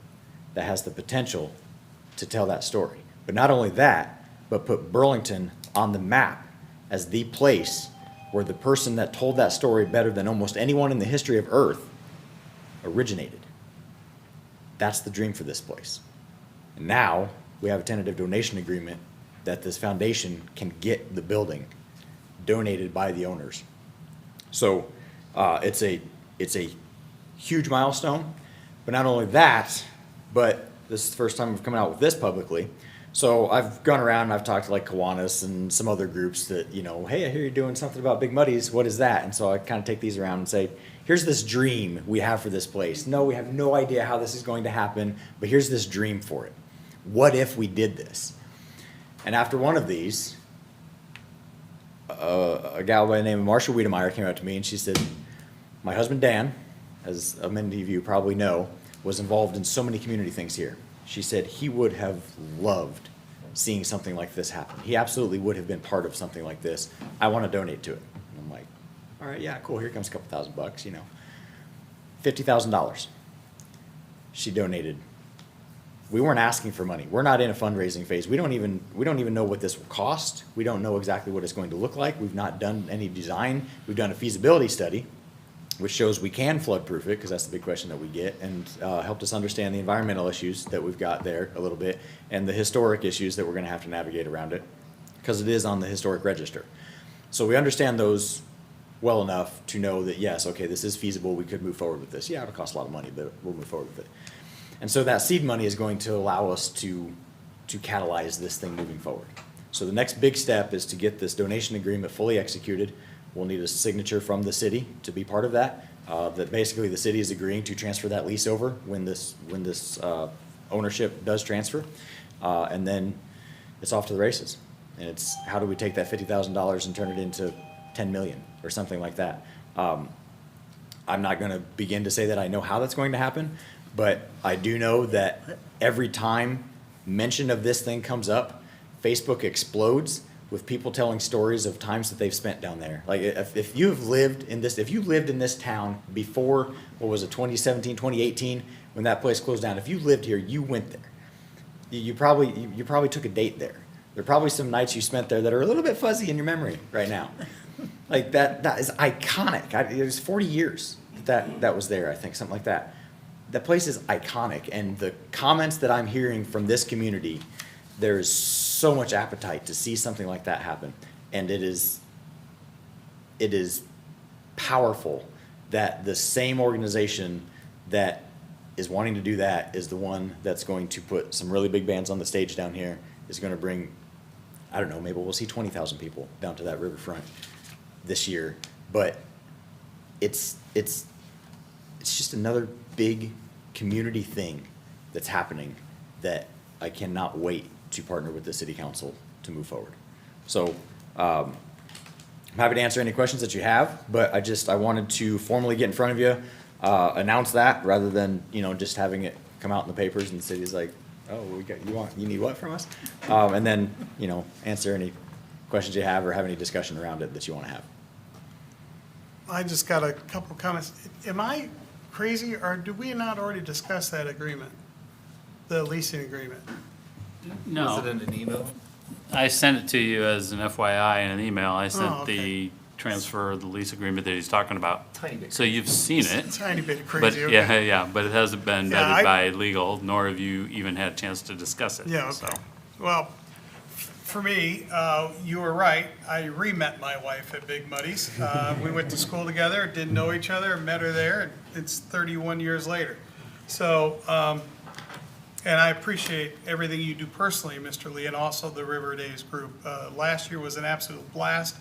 that has the potential to tell that story. But not only that, but put Burlington on the map as the place where the person that told that story better than almost anyone in the history of Earth originated. That's the dream for this place. And now we have a tentative donation agreement that this foundation can get the building donated by the owners. So it's a huge milestone, but not only that, but this is the first time we've come out with this publicly. So I've gone around and I've talked to like Kiwanis and some other groups that, you know, hey, I hear you're doing something about Big Muddies. What is that? And so I kind of take these around and say, here's this dream we have for this place. No, we have no idea how this is going to happen, but here's this dream for it. What if we did this? And after one of these, a gal by the name of Marsha Wiedemeyer came up to me and she said, my husband Dan, as many of you probably know, was involved in so many community things here. She said he would have loved seeing something like this happen. He absolutely would have been part of something like this. I want to donate to it. And I'm like, all right, yeah, cool. Here comes a couple $1,000, you know. $50,000. She donated. We weren't asking for money. We're not in a fundraising phase. We don't even know what this will cost. We don't know exactly what it's going to look like. We've not done any design. We've done a feasibility study, which shows we can flood-proof it, because that's the big question that we get, and helped us understand the environmental issues that we've got there a little bit, and the historic issues that we're gonna have to navigate around it, because it is on the historic register. So we understand those well enough to know that, yes, okay, this is feasible, we could move forward with this. Yeah, it'll cost a lot of money, but we'll move forward with it. And so that seed money is going to allow us to catalyze this thing moving forward. So the next big step is to get this donation agreement fully executed. We'll need a signature from the city to be part of that. That basically the city is agreeing to transfer that lease over when this ownership does transfer. And then it's off to the races. And it's, how do we take that $50,000 and turn it into 10 million or something like that? I'm not gonna begin to say that I know how that's going to happen, but I do know that every time mention of this thing comes up, Facebook explodes with people telling stories of times that they've spent down there. Like if you've lived in this, if you lived in this town before, what was it, 2017, 2018, when that place closed down, if you lived here, you went there. You probably took a date there. There are probably some nights you spent there that are a little bit fuzzy in your memory right now. Like that is iconic. It was 40 years that was there, I think, something like that. That place is iconic, and the comments that I'm hearing from this community, there is so much appetite to see something like that happen. And it is powerful that the same organization that is wanting to do that is the one that's going to put some really big bands on the stage down here, is going to bring, I don't know, maybe we'll see 20,000 people down to that riverfront this year. But it's just another big community thing that's happening that I cannot wait to partner with the city council to move forward. So I'm happy to answer any questions that you have, but I wanted to formally get in front of you, announce that, rather than, you know, just having it come out in the papers and the city's like, oh, you need what from us? And then, you know, answer any questions you have or have any discussion around it that you want to have. I just got a couple comments. Am I crazy, or did we not already discuss that agreement? The leasing agreement? Was it No, in an email? I sent it to you as an FYI in an email. I Oh, sent okay. the transfer of the lease agreement that he's talking about. Tiny bit. So you've seen it. Tiny bit But, crazy, okay. yeah, but it hasn't been Yeah, I- vetted by legal, nor have you even had a chance to discuss it. Yeah, so. okay. Well, for me, you were right. I re-met my wife at Big Muddies. We went to school together, didn't know each other, met her there, and it's 31 years later. So, and I appreciate everything you do personally, Mr. Lee, and also the River Days group. Last year was an absolute blast.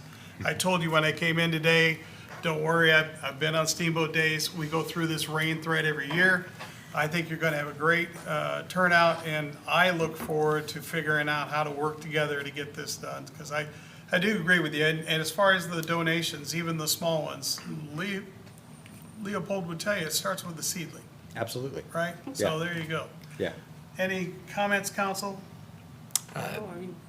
I told you when I came in today, don't worry, I've been on Steamboat Days. We go through this rain thread every year. I think you're gonna have a great turnout, and I look forward to figuring out how to work together to get this done, because I do agree with you. And as far as the donations, even the small ones, Leopold would tell you, it starts with the seedling, Absolutely. right? So Yeah. there you go. Yeah. Any comments, council?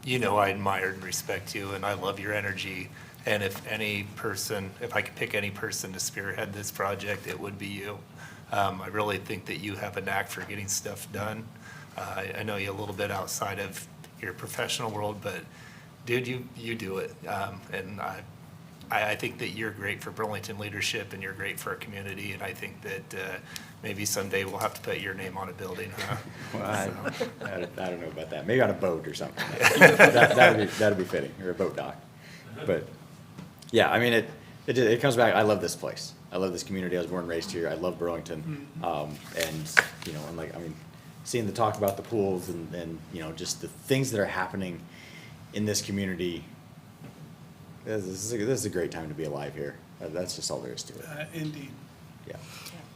You know, I admire and respect you, and I love your energy. And if I could pick any person to spearhead this project, it would be you. I really think that you have a knack for getting stuff done. I know you a little bit outside of your professional world, but dude, you do it. And I think that you're great for Burlington leadership, and you're great for our community. And I think that maybe someday we'll have to put your name on a building, huh? Well, I don't know about that. Maybe on a boat or something. That'd be fitting, or a boat dock. But yeah, I mean, it comes back. I love this place. I love this community. I was born and raised here. I love Burlington. And, you know, I'm like, I mean, seeing the talk about the pools and, you know, just the things that are happening in this community. This is a great time to be alive here. That's just all there is to it. Indeed. Yeah.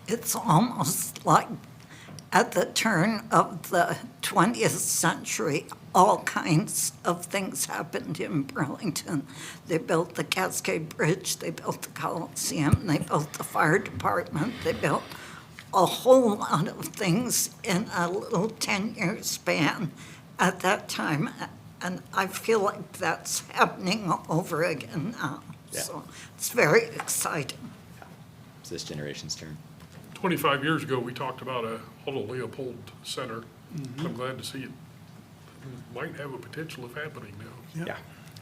It's almost like at the turn of the 20th century, all kinds of things happened in Burlington. They built the Cascade Bridge, they built the Coliseum, they built the fire department, they built a whole lot of things in a little 10-year span at that time. And I feel like that's happening over again now. Yeah. So it's very exciting. It's this generation's turn. 25 years ago, we talked about a Otto Leopold Center. I'm glad to see it might have a potential of happening now. Yeah.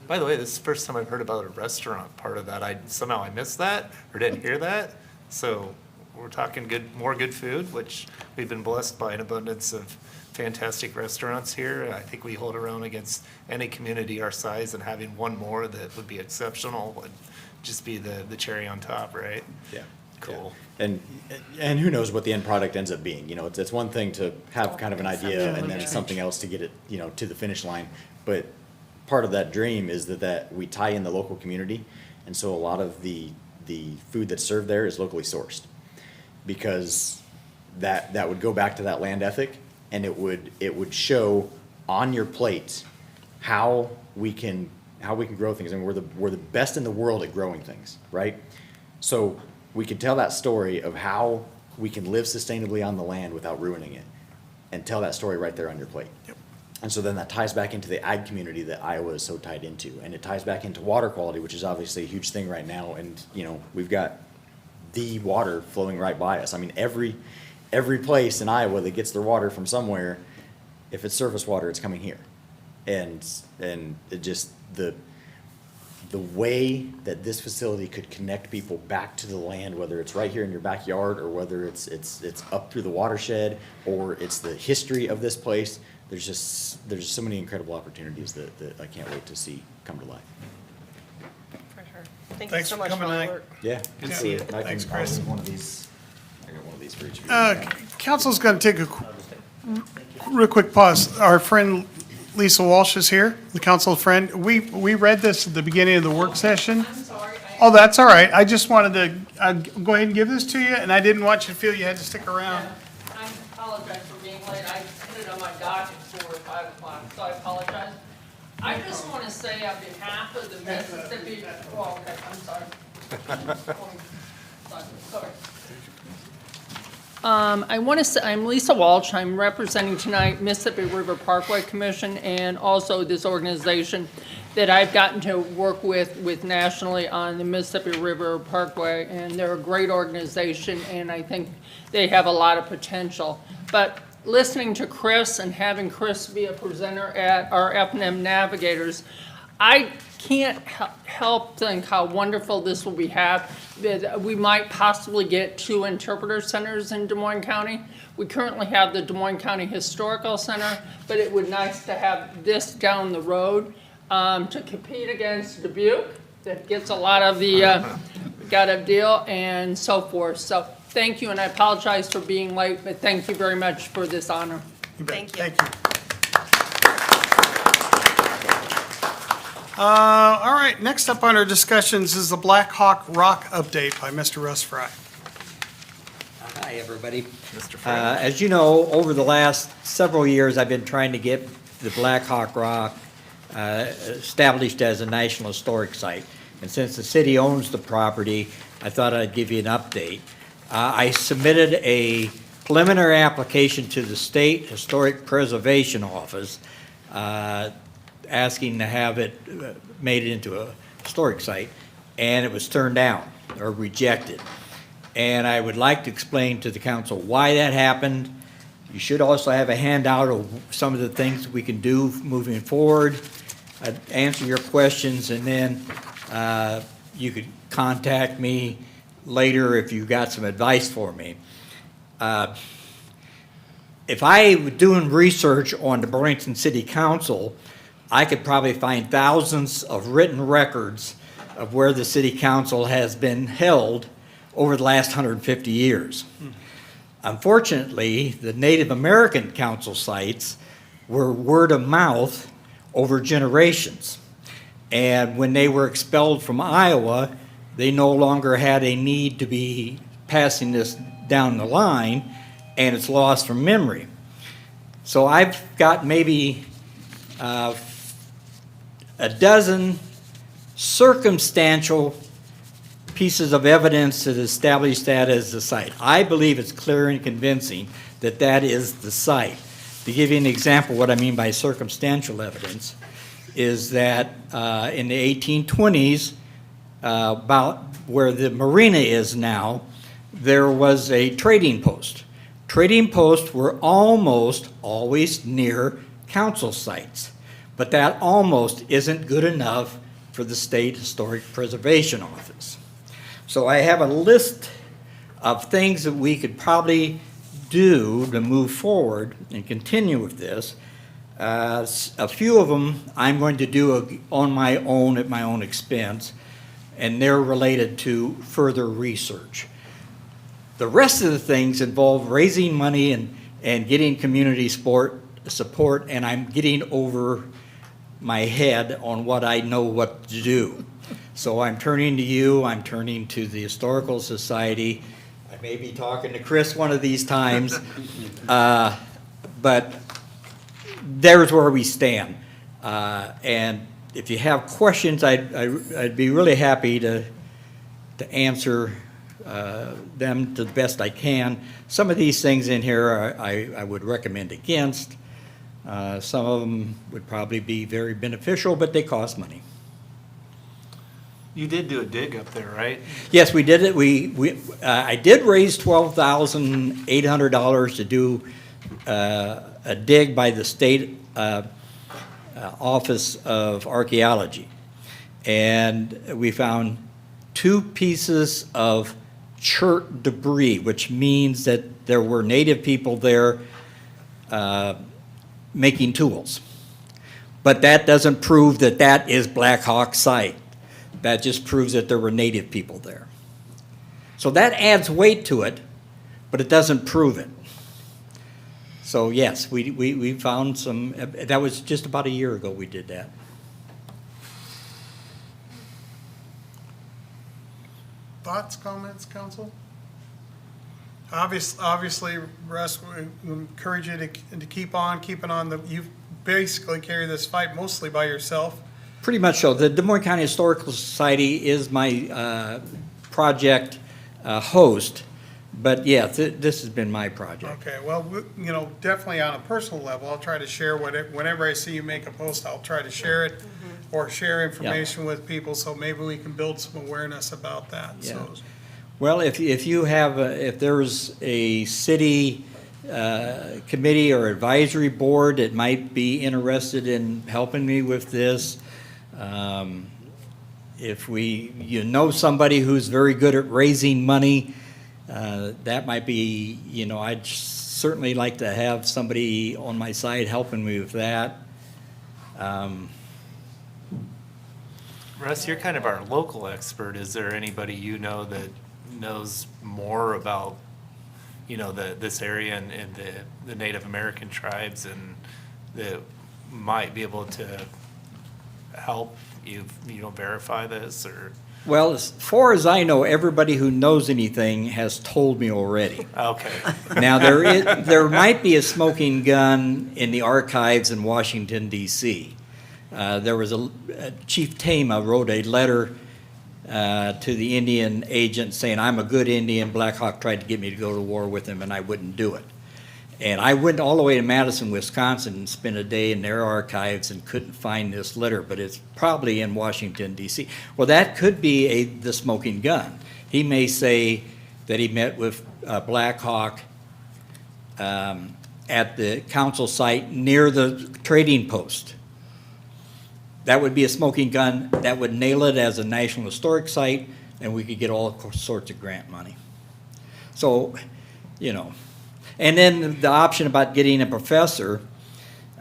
By the way, this is the first time I've heard about a restaurant part of that. Somehow I missed that or didn't hear that. So we're talking more good food, which we've been blessed by an abundance of fantastic restaurants here. I think we hold our own against any community our size, and having one more that would be exceptional would just be the cherry on top, right? Yeah. Cool. And who knows what the end product ends up being, you know, it's one thing to have kind of an idea and then it's something else to get it, you know, to the finish line. But part of that dream is that we tie in the local community. And so a lot of the food that's served there is locally sourced. Because that would go back to that land ethic, and it would show on your plate how we can grow things. And we're the best in the world at growing things, right? So we could tell that story of how we can live sustainably on the land without ruining it, and tell that story right there on your plate. Yep. And so then that ties back into the ag community that Iowa is so tied into, and it ties back into water quality, which is obviously a huge thing right now. And, you know, we've got the water flowing right by us. I mean, every place in Iowa that gets their water from somewhere, if it's surface water, it's coming here. And it just, the way that this facility could connect people back to the land, whether it's right here in your backyard or whether it's up through the watershed or it's the history of this place, there's so many incredible opportunities that I can't wait to see come to life. For sure. Thank you Thanks so for much for coming all the tonight. work. Yeah. Good to see you. Thanks, Chris. I got one of these for each of you. Council's going to take a real quick pause. Our friend Lisa Walsh is here, the council friend. We read this at the beginning of the work session. I'm sorry. Oh, that's all right. I just wanted to go ahead and give this to you, and I didn't want you to feel you had to stick around. I apologize for being late. I put it on my docket for 5 o'clock, so I apologize. I just want to say on behalf of the Mississippi, oh, okay, I'm sorry. Sorry. I want to say, I'm Lisa Walsh. I'm representing tonight Mississippi River Parkway Commission and also this organization that I've gotten to work with nationally on the Mississippi River Parkway. And they're a great organization, and I think they have a lot of potential. But listening to Chris and having Chris be a presenter at our F&M Navigators, I can't help think how wonderful this will be that we might possibly get 2 interpreter centers in Des Moines County. We currently have the Des Moines County Historical Center, but it would be nice to have this down the road to compete against Dubuque that gets a lot of the got a deal and so forth. So thank you, and I apologize for being late, but thank you very much for this honor. You bet. Thank you. Thank you. All right, next up on our discussions is the Black Hawk Rock update by Mr. Russ Fry. Hi, everybody. Mr. Frank. As you know, over the last several years, I've been trying to get the Black Hawk Rock established as a National Historic Site. And since the city owns the property, I thought I'd give you an update. I submitted a preliminary application to the State Historic Preservation Office asking to have it made into a historic site, and it was turned down or rejected. And I would like to explain to the council why that happened. You should also have a handout of some of the things we can do moving forward. I'd answer your questions, and then you could contact me later if you got some advice for me. If I were doing research on the Burlington City Council, I could probably find thousands of written records of where the city council has been held over the last 150 years. Unfortunately, the Native American council sites were word of mouth over generations. And when they were expelled from Iowa, they no longer had a need to be passing this down the line, and it's lost from memory. So I've got maybe a dozen circumstantial pieces of evidence that establish that as the site. I believe it's clear and convincing that that is the site. To give you an example, what I mean by circumstantial evidence is that in the 1820s, about where the marina is now, there was a trading post. Trading posts were almost always near council sites, but that almost isn't good enough for the State Historic Preservation Office. So I have a list of things that we could probably do to move forward and continue with this. A few of them I'm going to do on my own at my own expense, and they're related to further research. The rest of the things involve raising money and getting community support, and I'm getting over my head on what I know what to do. So I'm turning to you, I'm turning to the Historical Society. I may be talking to Chris one of these times, but there's where we stand. And if you have questions, I'd be really happy to answer them to the best I can. Some of these things in here I would recommend against. Some of them would probably be very beneficial, but they cost money. You did do a dig up there, right? Yes, we did it. I did raise $12,800 to do a dig by the State Office of Archaeology. And we found 2 pieces of chert debris, which means that there were native people there making tools. But that doesn't prove that that is Black Hawk site. That just proves that there were native people there. So that adds weight to it, but it doesn't prove it. So yes, we found some, that was just about a year ago we did that. Thoughts, comments, council? Obviously, Russ, we encourage you to keep on keeping on. You basically carry this fight mostly by yourself. Pretty much so. The Des Moines County Historical Society is my project host, but yeah, this has been my project. Okay, well, definitely on a personal level, I'll try to share whenever I see you make a post, I'll try to share it or share information with people, so maybe we can build some awareness about that. Yeah. So, Well, if you have, if there's a city committee or advisory board that might be interested in helping me with this, if you know somebody who's very good at raising money, that might be, I'd certainly like to have somebody on my side helping me with that. Russ, you're kind of our local expert. Is there anybody you know that knows more about, this area and the Native American tribes, and that might be able to help you verify this? Or Well, as far as I know, everybody who knows anything has told me already. okay. Now, there might be a smoking gun in the archives in Washington, D.C. There was Chief Tama wrote a letter to the Indian agent saying, I'm a good Indian. Black Hawk tried to get me to go to war with him, and I wouldn't do it. And I went all the way to Madison, Wisconsin, and spent a day in their archives and couldn't find this letter, but it's probably in Washington, D.C. Well, that could be the smoking gun. He may say that he met with Black Hawk at the council site near the trading post. That would be a smoking gun. That would nail it as a National Historic Site, and we could get all sorts of grant money. So, And then the option about getting a professor,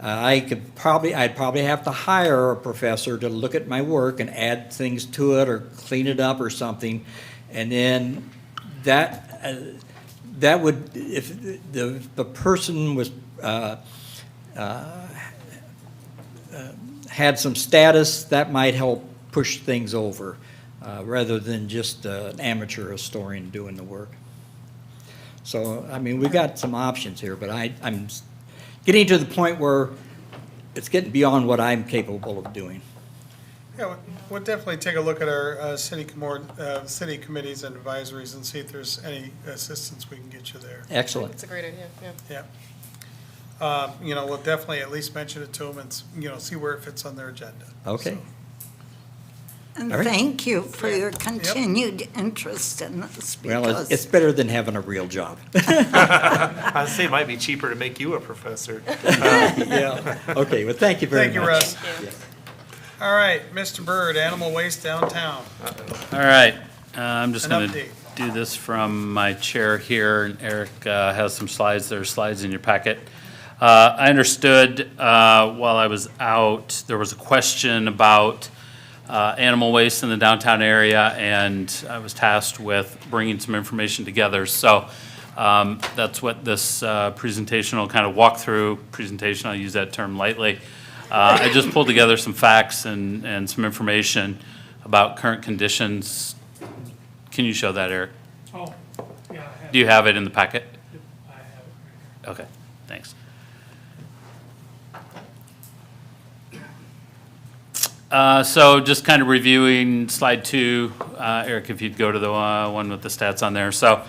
I'd probably have to hire a professor to look at my work and add things to it or clean it up or something. And then that would, if the person was, had some status, that might help push things over, rather than just an amateur historian doing the work. So, I mean, we've got some options here, but I'm getting to the point where it's getting beyond what I'm capable of doing. Yeah, we'll definitely take a look at our city committees and advisories and see if there's any assistance we can get you there. Excellent. It's a great idea, yeah. Yeah. You know, we'll definitely at least mention it to them and, you know, see where it fits on their agenda. Okay. So, And All right. thank you for your continued interest in this, Well, because it's better than having a real job. I'd say it might be cheaper to make you a professor. Yeah. Okay, well, thank you very much. Thank you, Russ. Thank you. All right, Mr. Byrd, animal waste downtown. All right, I'm just An going to update. do this from my chair here, and Eric has some slides. There are slides in your packet. I understood while I was out, there was a question about animal waste in the downtown area, and I was tasked with bringing some information together. So that's what this presentation will kind of walk through. Presentation, I'll use that term lightly. I just pulled together some facts and some information about current conditions. Can you show that, Eric? Oh, yeah, I have, Do you have it in the packet? I have it. Okay, thanks. So just kind of reviewing slide 2, Eric, if you'd go to the one with the stats on there. So,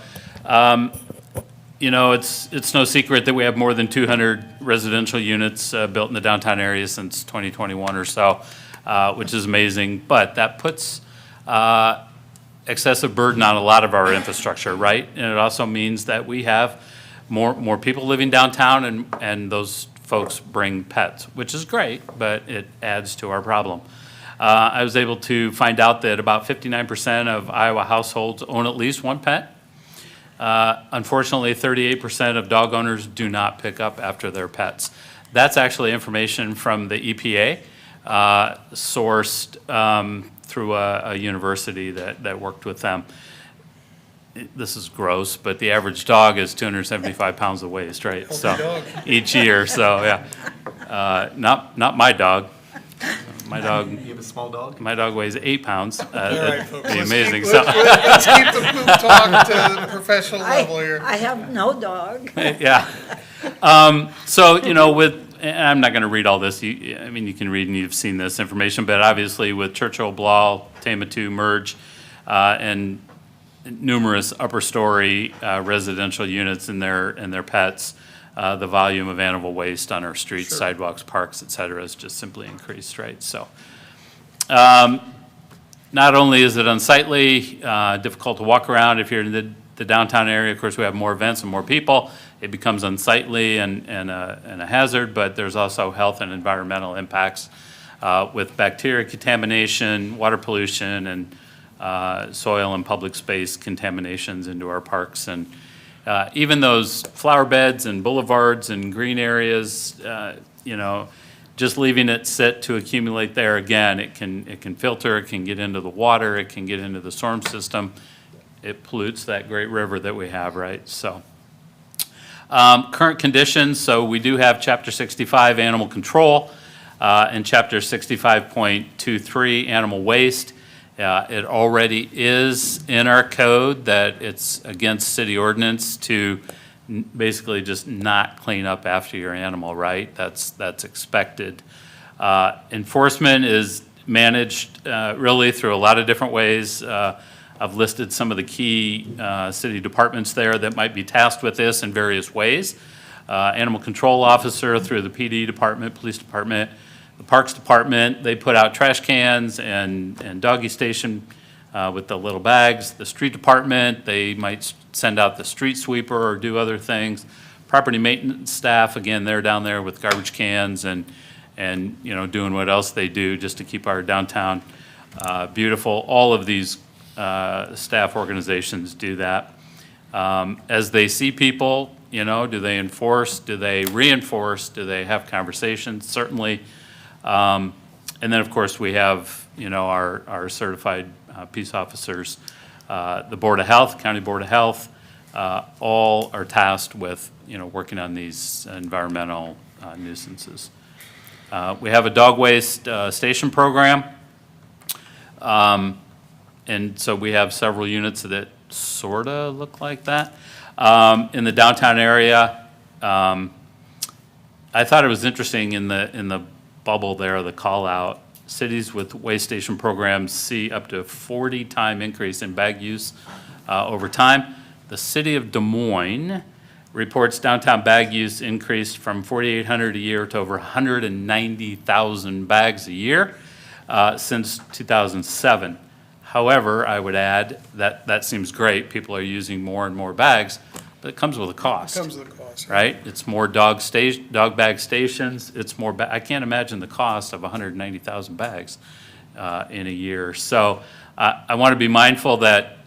you know, it's no secret that we have more than 200 residential units built in the downtown area since 2021 or so, which is amazing. But that puts excessive burden on a lot of our infrastructure, right? And it also means that we have more people living downtown, and those folks bring pets, which is great, but it adds to our problem. I was able to find out that about 59% of Iowa households own at least one pet. Unfortunately, 38% of dog owners do not pick up after their pets. That's actually information from the EPA, sourced through a university that worked with them. This is gross, but the average dog is 275 pounds of waste, right? So dog. each year, so yeah. Not my dog. My dog, You have a small dog? my dog weighs 8 pounds. All right, That'd folks. be let's amazing. keep- So, Let's keep the poop talk to the professional level here. I have no dog. yeah. So, you know, and I'm not going to read all this. I mean, you can read and you've seen this information, but obviously with Churchill, Blau, Tama-2, Merge, and numerous upper story residential units and their pets, the volume of animal waste on our streets, Sure. sidewalks, parks, et cetera, has just simply increased, right? So, not only is it unsightly, difficult to walk around if you're in the downtown area. Of course, we have more events and more people. It becomes unsightly and a hazard, but there's also health and environmental impacts with bacteria contamination, water pollution, and soil and public space contaminations into our parks. And even those flower beds and boulevards and green areas, you know, just leaving it sit to accumulate there, again, it can filter, it can get into the water, it can get into the storm system. It pollutes that great river that we have, right? So, current conditions, so we do have Chapter 65 Animal Control and Chapter 65.23 Animal Waste. It already is in our code that it's against city ordinance to basically just not clean up after your animal, right? That's expected. Enforcement is managed really through a lot of different ways. I've listed some of the key city departments there that might be tasked with this in various ways. Animal control officer through the PD department, police department, the Parks Department, they put out trash cans and doggy station with the little bags. The street department, they might send out the street sweeper or do other things. Property maintenance staff, again, they're down there with garbage cans and you know, doing what else they do just to keep our downtown beautiful. All of these staff organizations do that. As they see people, you know, do they enforce, do they reinforce, do they have conversations? Certainly. And then, of course, we have, you know, our certified peace officers, the Board of Health, County Board of Health, all are tasked with, working on these environmental nuisances. We have a dog waste station program. And so we have several units that sort of look like that. In the downtown area, I thought it was interesting in the bubble there, the call out, cities with waste station programs see up to 40-time increase in bag use over time. The city of Des Moines reports downtown bag use increased from 4,800 a year to over 190,000 bags a year since 2007. However, I would add that that seems great. People are using more and more bags, but it comes with a cost. Comes with a cost. Right? It's more dog bag stations. It's more, I can't imagine the cost of 190,000 bags in a year. So I want to be mindful that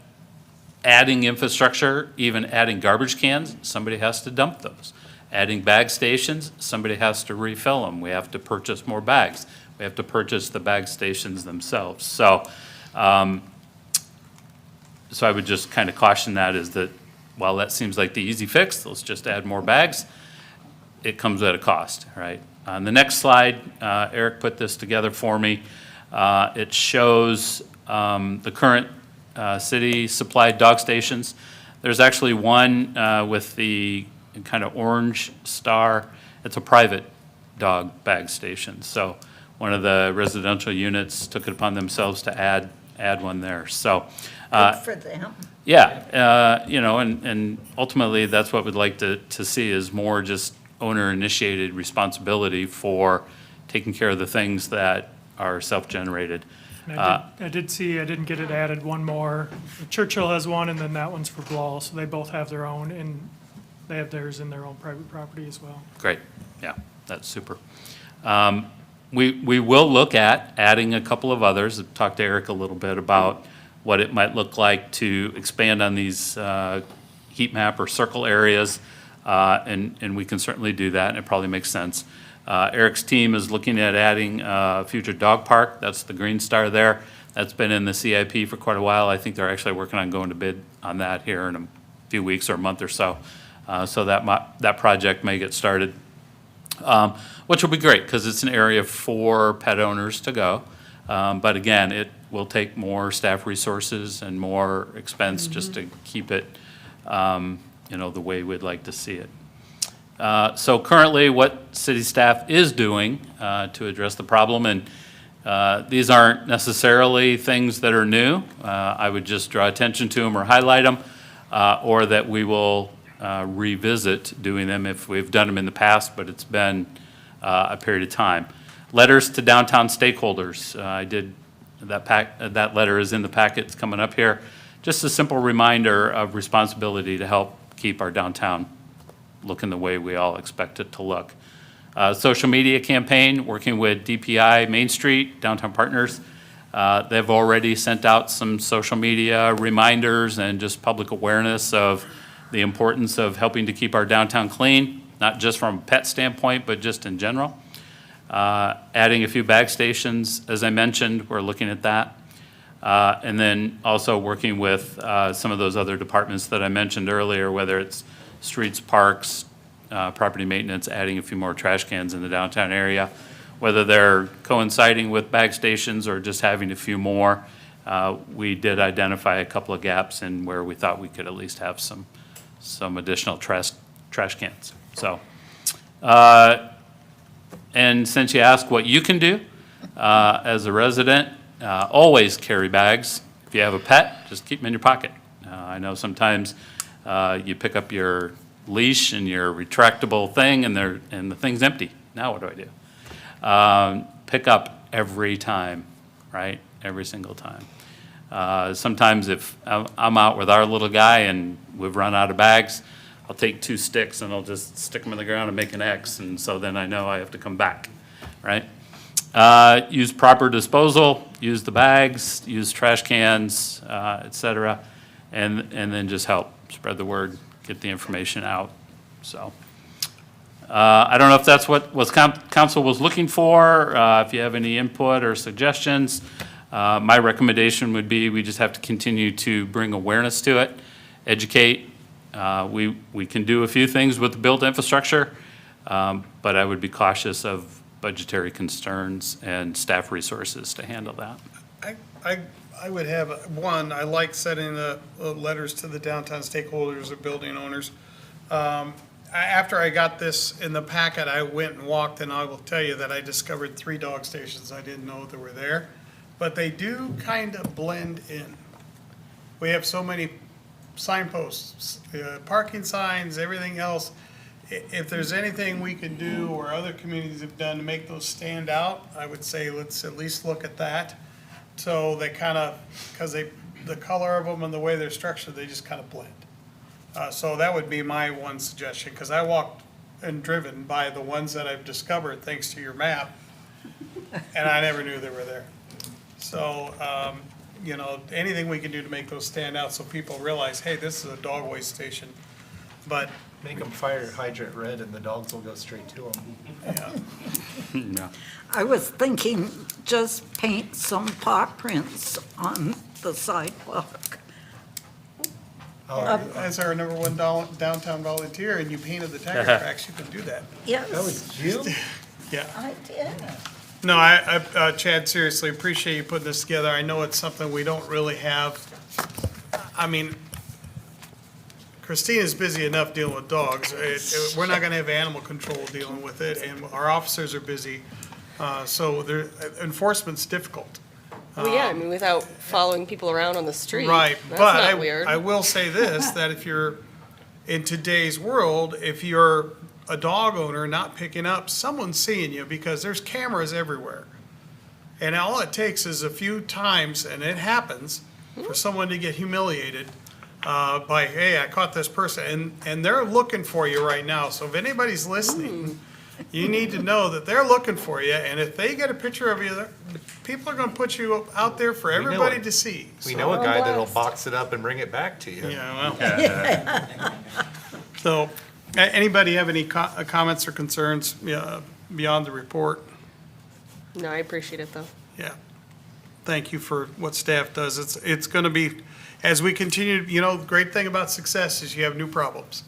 adding infrastructure, even adding garbage cans, somebody has to dump those. Adding bag stations, somebody has to refill them. We have to purchase more bags. We have to purchase the bag stations themselves. So I would just kind of caution that is that while that seems like the easy fix, let's just add more bags, it comes at a cost, right? On the next slide, Eric put this together for me. It shows the current city supplied dog stations. There's actually one with the kind of orange star. It's a private dog bag station. So one of the residential units took it upon themselves to add one there. So Good for them. yeah, and ultimately, that's what we'd like to see is more just owner-initiated responsibility for taking care of the things that are self-generated. And I did see, I didn't get it added, one more. Churchill has one, and then that one's for Blall, so they both have their own, and they have theirs in their own private property as well. Great, yeah, that's super. We will look at adding a couple of others. I've talked to Eric a little bit about what it might look like to expand on these heat map or circle areas, and we can certainly do that, and it probably makes sense. Eric's team is looking at adding a future dog park. That's the green star there. That's been in the CIP for quite a while. I think they're actually working on going to bid on that here in a few weeks or a month or so. So that project may get started, which will be great because it's an area for pet owners to go. But again, it will take more staff resources and more expense just to keep it, the way we'd like to see it. So currently, what city staff is doing to address the problem, and these aren't necessarily things that are new. I would just draw attention to them or highlight them, or that we will revisit doing them if we've done them in the past, but it's been a period of time. Letters to downtown stakeholders. I did that letter is in the packet. It's coming up here. Just a simple reminder of responsibility to help keep our downtown looking the way we all expect it to look. Social media campaign, working with DPI Main Street, Downtown Partners. They've already sent out some social media reminders and just public awareness of the importance of helping to keep our downtown clean, not just from a pet standpoint, but just in general. Adding a few bag stations, as I mentioned, we're looking at that. And then also working with some of those other departments that I mentioned earlier, whether it's streets, parks, property maintenance, adding a few more trash cans in the downtown area, whether they're coinciding with bag stations or just having a few more. We did identify a couple of gaps in where we thought we could at least have some additional trash cans. So, and since you asked what you can do as a resident, always carry bags. If you have a pet, just keep them in your pocket. I know sometimes you pick up your leash and your retractable thing and the thing's empty. Now what do I do? Pick up every time, right? Every single time. Sometimes if I'm out with our little guy and we've run out of bags, I'll take 2 sticks and I'll just stick them in the ground and make an X, and so then I know I have to come back, right? Use proper disposal, use the bags, use trash cans, et cetera, and then just help spread the word, get the information out. So I don't know if that's what council was looking for. If you have any input or suggestions, my recommendation would be we just have to continue to bring awareness to it, educate, We can do a few things with the built infrastructure, but I would be cautious of budgetary concerns and staff resources to handle that. I would have, I like sending the letters to the downtown stakeholders or building owners. After I got this in the packet, I went and walked, and I will tell you that I discovered 3 dog stations I didn't know that were there. But they do kind of blend in. We have so many signposts, parking signs, everything else. If there's anything we can do or other communities have done to make those stand out, I would say let's at least look at that. So they kind of, because the color of them and the way they're structured, they just kind of blend. So that would be my one suggestion, because I walked and driven by the ones that I've discovered thanks to your map, and I never knew they were there. So, you know, anything we can do to make those stand out so people realize, hey, this is a dog waste station. But, Make them fire hydrant red and the dogs will go straight to them. yeah, No. I was thinking just paint some paw prints on the sidewalk. as our number one downtown volunteer, and you painted the tiger tracks, you can do that. Yes, you? Yeah. I did. No, Chad, seriously, appreciate you putting this together. I know it's something we don't really have. I mean, Christina's busy enough dealing with dogs. We're not gonna have animal control dealing with it, and our officers are busy. So enforcement's difficult. Well, yeah, I mean, without following people around on the street. Right, That's but not weird. I will say this, that if you're, in today's world, if you're a dog owner not picking up, someone's seeing you, because there's cameras everywhere. And all it takes is a few times, and it happens, for someone to get humiliated by, hey, I caught this person, and they're looking for you right now. So if anybody's listening, you need to know that they're looking for you, and if they get a picture of you, people are gonna put you out there for know everybody it. to see. We So- know a guy that'll box it up and bring it back to you. Yeah, well. So, anybody have any comments or concerns beyond the report? No, I appreciate it, though. Yeah. Thank you for what staff does. It's going to be, as we continue, you know, the great thing about success is you have new problems.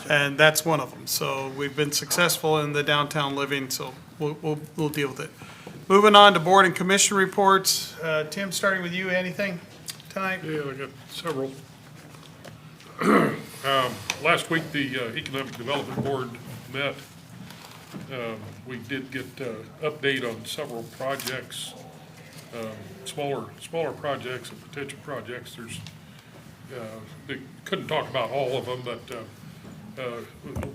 And that's one of them. So we've been successful in the downtown living, so we'll deal with it. Moving on to board and commission reports. Tim, starting with you, anything tonight? Yeah, I got several. Last week, the Economic Development Board met. We did get update on several projects, smaller projects and potential projects. There's, they couldn't talk about all of them, but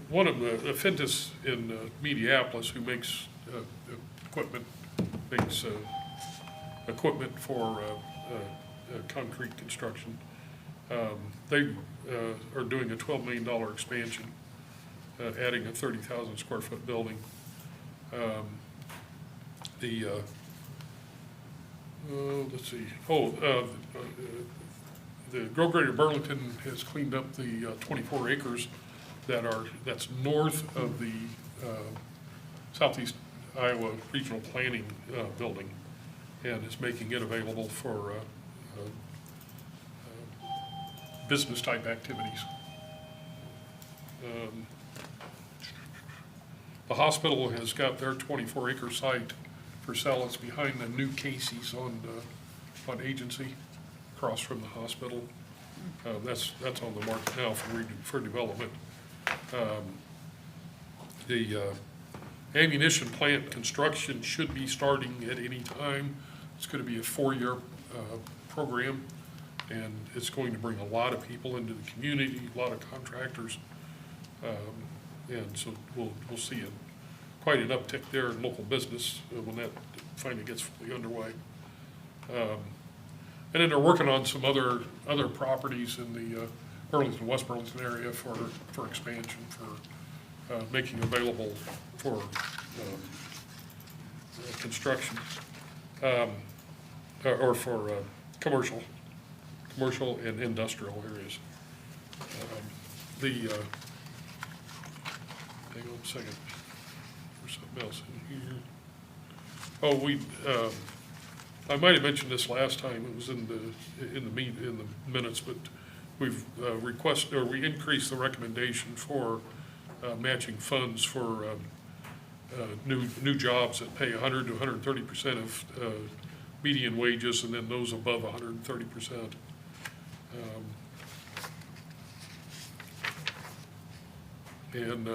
one of them, Aventis in Mediapolis, who makes equipment for concrete construction. They are doing a $12 million expansion, adding a 30,000 square foot building. Let's see, the Grow Greater Burlington has cleaned up the 24 acres that's north of the Southeast Iowa Regional Planning building, and is making it available for business-type activities. The hospital has got their 24-acre site for sale. It's behind the new Casey's on Agency, across from the hospital. That's on the market now for development. The ammunition plant construction should be starting at any time. It's going to be a 4-year program, and it's going to bring a lot of people into the community, a lot of contractors. And so we'll see quite an uptick there in local business when that finally gets fully underway. And then they're working on some other properties in the Burlington, West Burlington area for expansion, for making available for construction, or for commercial and industrial areas. Hang on a second. There's something else in here. I might have mentioned this last time. It was in the minutes, but we've requested, or we increased the recommendation for matching funds for new jobs that pay 100 to 130% of median wages, and then those above 130%. And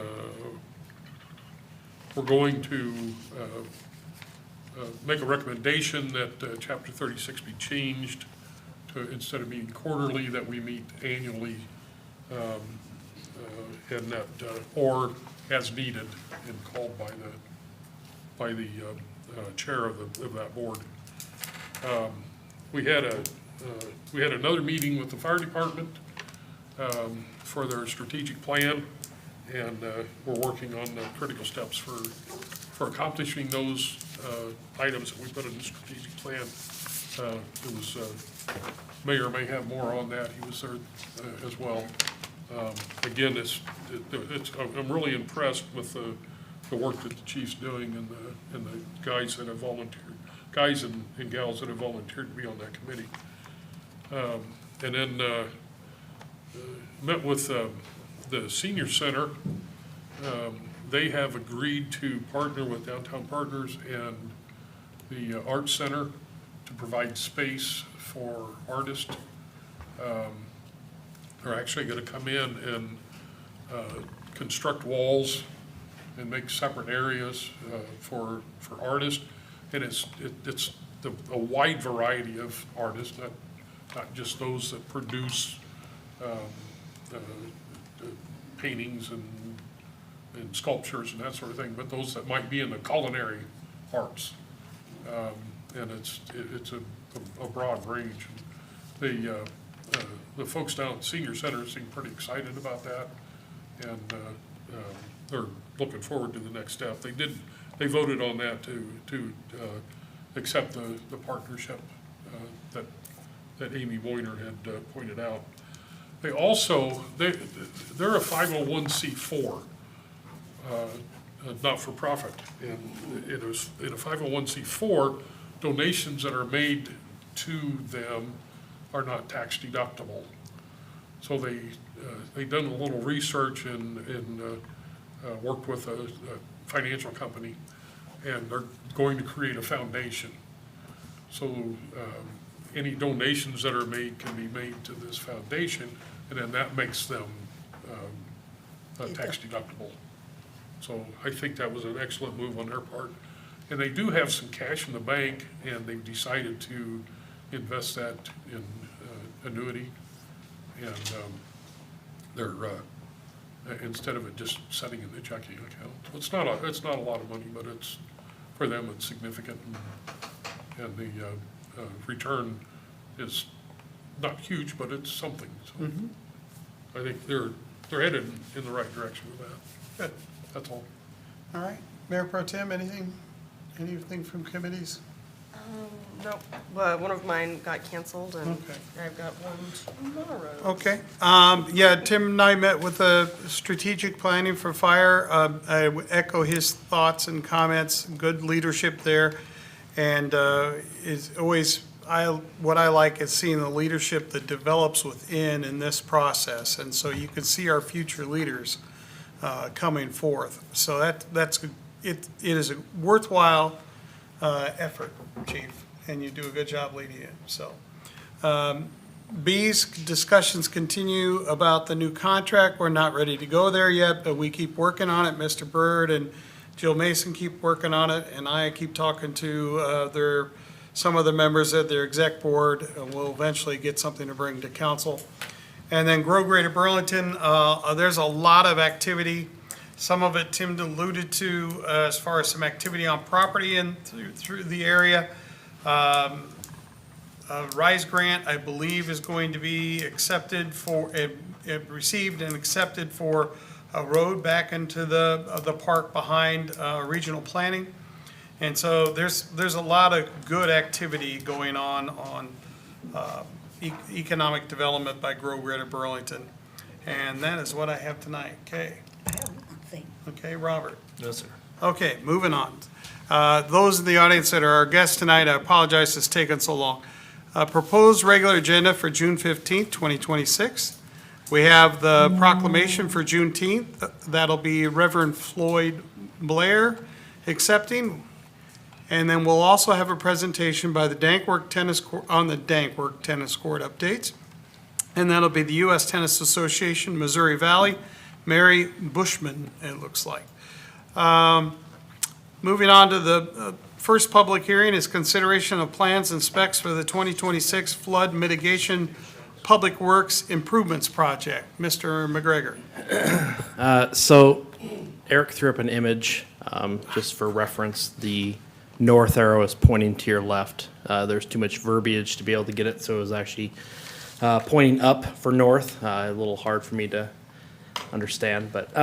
we're going to make a recommendation that Chapter 36 be changed to, instead of meeting quarterly, that we meet annually, and that, or as needed, and called by the chair of that board. We had another meeting with the fire department for their strategic plan, and we're working on the critical steps for accomplishing those items that we put in the strategic plan. It was, Mayor may have more on that, he was there as well. Again, I'm really impressed with the work that the chief's doing and the guys that have volunteered, guys and gals that have volunteered to be on that committee. And then met with the senior center. They have agreed to partner with Downtown Partners and the Arts Center to provide space for artists. They're actually going to come in and construct walls and make separate areas for artists. And it's a wide variety of artists, not just those that produce paintings and sculptures and that sort of thing, but those that might be in the culinary arts. And it's a broad range. The folks down at Senior Center seem pretty excited about that, and they're looking forward to the next step. They voted on that to accept the partnership that Amy Moyner had pointed out. They're a 501c4, not-for-profit, and in a 501c4, donations that are made to them are not tax deductible. So they've done a little research and worked with a financial company, and they're going to create a foundation. So any donations that are made can be made to this foundation, and then that makes them tax deductible. So I think that was an excellent move on their part. And they do have some cash in the bank, and they've decided to invest that in annuity. And they're, instead of it just sitting in the checking account. It's not a lot of money, but it's, for them, it's significant. And the return is not huge, but it's something. So I think they're headed in the right direction with that. Good, that's all. All right, Mayor Pro Tem, anything from committees? No, one of mine got canceled, and Okay. I've got one tomorrow. Okay, yeah, Tim and I met with the strategic planning for fire. I would echo his thoughts and comments, good leadership there. And is always, what I like is seeing the leadership that develops within in this process. And so you can see our future leaders coming forth. So it is a worthwhile effort, Chief, and you do a good job leading it, so. B's discussions continue about the new contract. We're not ready to go there yet, but we keep working on it. Mr. Byrd and Jill Mason keep working on it, and I keep talking to some of the members of their exec board, and we'll eventually get something to bring to council. And then Grow Greater Burlington, there's a lot of activity. Some of it Tim alluded to as far as some activity on property and through the area. RISE grant, I believe, is going to be accepted for, received and accepted for a road back into the park behind regional planning. And so there's a lot of good activity going on economic development by Grow Greater Burlington. And that is what I have tonight. Okay. I have nothing. Okay, Robert. No, sir. Okay, moving on. Those in the audience that are our guests tonight, I apologize it's taken so long. Proposed regular agenda for June 15th, 2026. We have the proclamation for Juneteenth. That'll be Reverend Floyd Blair accepting. And then we'll also have a presentation by the Dankwork Tennis Court, on the Dankwork Tennis Court updates. And that'll be the U.S. Tennis Association, Missouri Valley, Mary Bushman, it looks like. Moving on to the first public hearing is consideration of plans and specs for the 2026 flood mitigation Public Works Improvements Project. Mr. McGregor. So Eric threw up an image, just for reference. The north arrow is pointing to your left. There's too much verbiage to be able to get it, so it was actually pointing up for north. A little hard for me to understand, but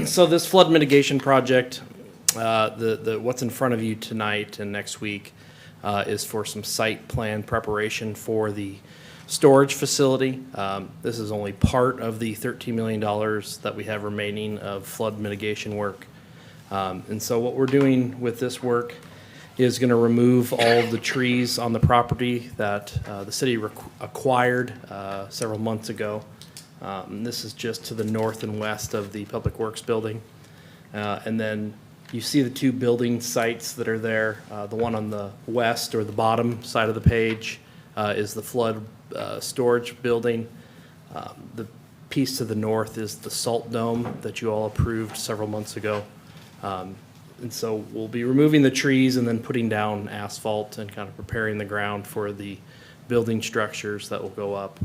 so this flood mitigation project, what's in front of you tonight and next week is for some site plan preparation for the storage facility. This is only part of the $13 million that we have remaining of flood mitigation work. And so what we're doing with this work is going to remove all of the trees on the property that the city acquired several months ago. This is just to the north and west of the Public Works building. And then you see the two building sites that are there. The one on the west or the bottom side of the page is the flood storage building. The piece to the north is the salt dome that you all approved several months ago. And so we'll be removing the trees and then putting down asphalt and kind of preparing the ground for the building structures that will go up.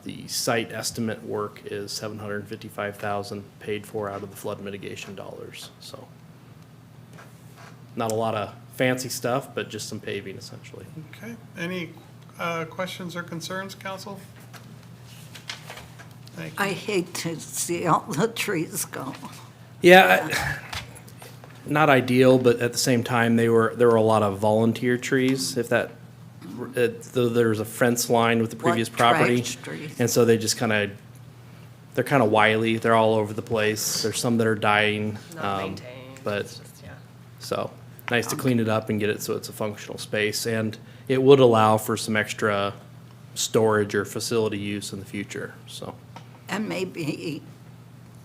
The site estimate work is $755,000 paid for out of the flood mitigation dollars. So not a lot of fancy stuff, but just some paving essentially. Okay. Any questions or concerns, council? Thank you. I hate to see all the trees go. Yeah, not ideal, but at the same time, there were a lot of volunteer trees. If that, there was a fence line with the previous Like property, trash trees. and so they just they're kind of wily. They're all over the place. There's some that are dying, Not maintained. but It's just, yeah. so nice to clean it up and get it so it's a functional space, and it would allow for some extra storage or facility use in the future. So. And maybe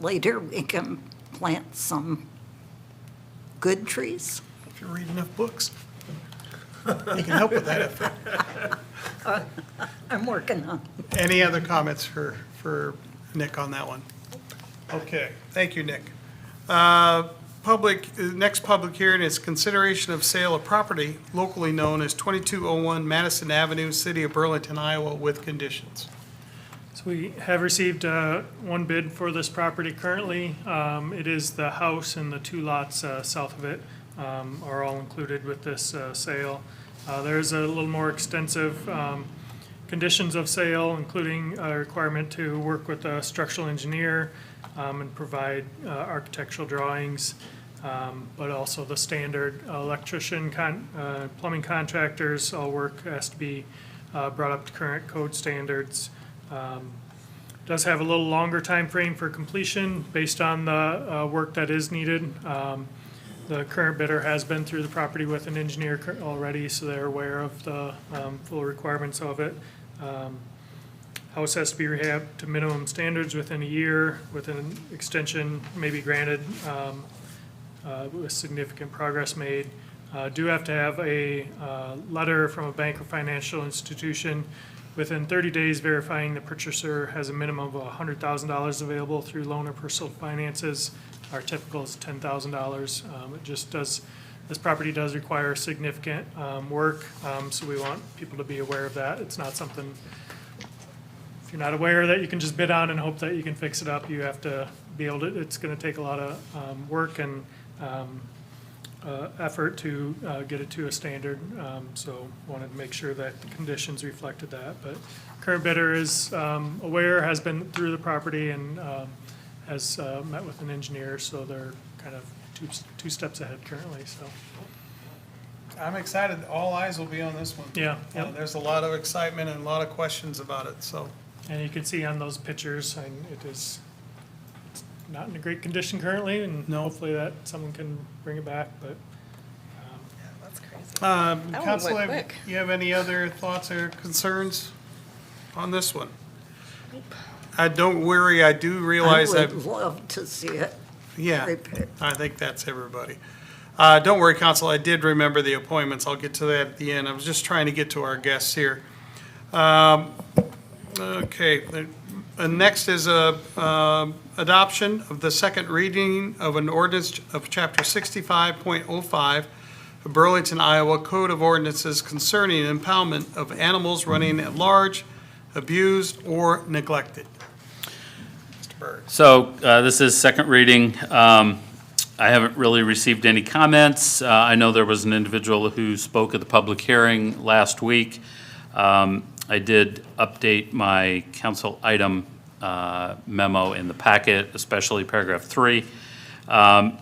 later we can plant some good trees. If you read enough books, you can help with that effort. I'm working on it. Any other comments for Nick on that one? Okay, thank you, Nick. Next public hearing is consideration of sale of property locally known as 2201 Madison Avenue, City of Burlington, Iowa, with conditions. So we have received one bid for this property currently. It is the house and the two lots south of it are all included with this sale. There's a little more extensive conditions of sale, including a requirement to work with a structural engineer and provide architectural drawings, but also the standard electrician, plumbing contractors, all work has to be brought up to current code standards. Does have a little longer time frame for completion based on the work that is needed. The current bidder has been through the property with an engineer already, so they're aware of the full requirements of it. House has to be rehabbed to minimum standards within a year, with an extension maybe granted with significant progress made. Do have to have a letter from a bank or financial institution within 30 days verifying the purchaser has a minimum of $100,000 available through loan or personal finances. Our typical is $10,000. It just does, this property does require significant work, so we want people to be aware of that. It's not something, if you're not aware that you can just bid on and hope that you can fix it up, you have to be able to, it's gonna take a lot of work and effort to get it to a standard, so wanted to make sure that the conditions reflected that. But current bidder is aware, has been through the property, and has met with an engineer, so they're kind of two steps ahead currently, so. I'm excited. All eyes will be on this one. Yeah, yep. There's a lot of excitement and a lot of questions about it, so. And you can see on those pictures, and it's not in a great condition currently, and hopefully that someone can bring it back, but Yeah, that's crazy. one Council, went quick. you have any other thoughts or concerns on this one? Don't worry, I do I realize that, would love to see it yeah, repaired. I think that's everybody. Don't worry, Council, I did remember the appointments. I'll get to that at the end. I was just trying to get to our guests here. Okay, next is adoption of the second reading of an ordinance of Chapter 65.05 of Burlington, Iowa Code of Ordinances concerning impoundment of animals running at large, abused, or neglected. Mr. Berg. So this is second reading. I haven't really received any comments. I know there was an individual who spoke at the public hearing last week. I did update my council item memo in the packet, especially paragraph 3,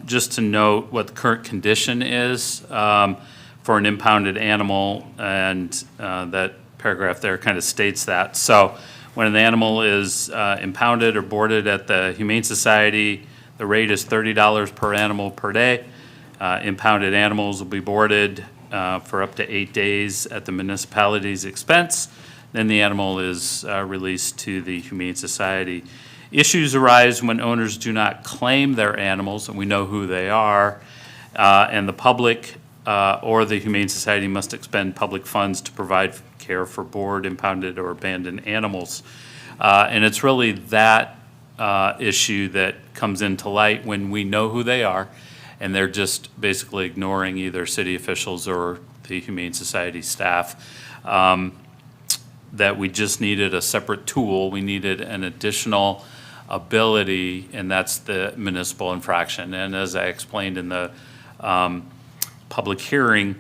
just to note what the current condition is for an impounded animal, and that paragraph there kind of states that. So when an animal is impounded or boarded at the Humane Society, the rate is $30 per animal per day. Impounded animals will be boarded for up to 8 days at the municipality's expense. Then the animal is released to the Humane Society. Issues arise when owners do not claim their animals, and we know who they are, and the public or the Humane Society must expend public funds to provide care for bored, impounded, or abandoned animals. And it's really that issue that comes into light when we know who they are, and they're just basically ignoring either city officials or the Humane Society staff. That we just needed a separate tool. We needed an additional ability, and that's the municipal infraction. And as I explained in the public hearing,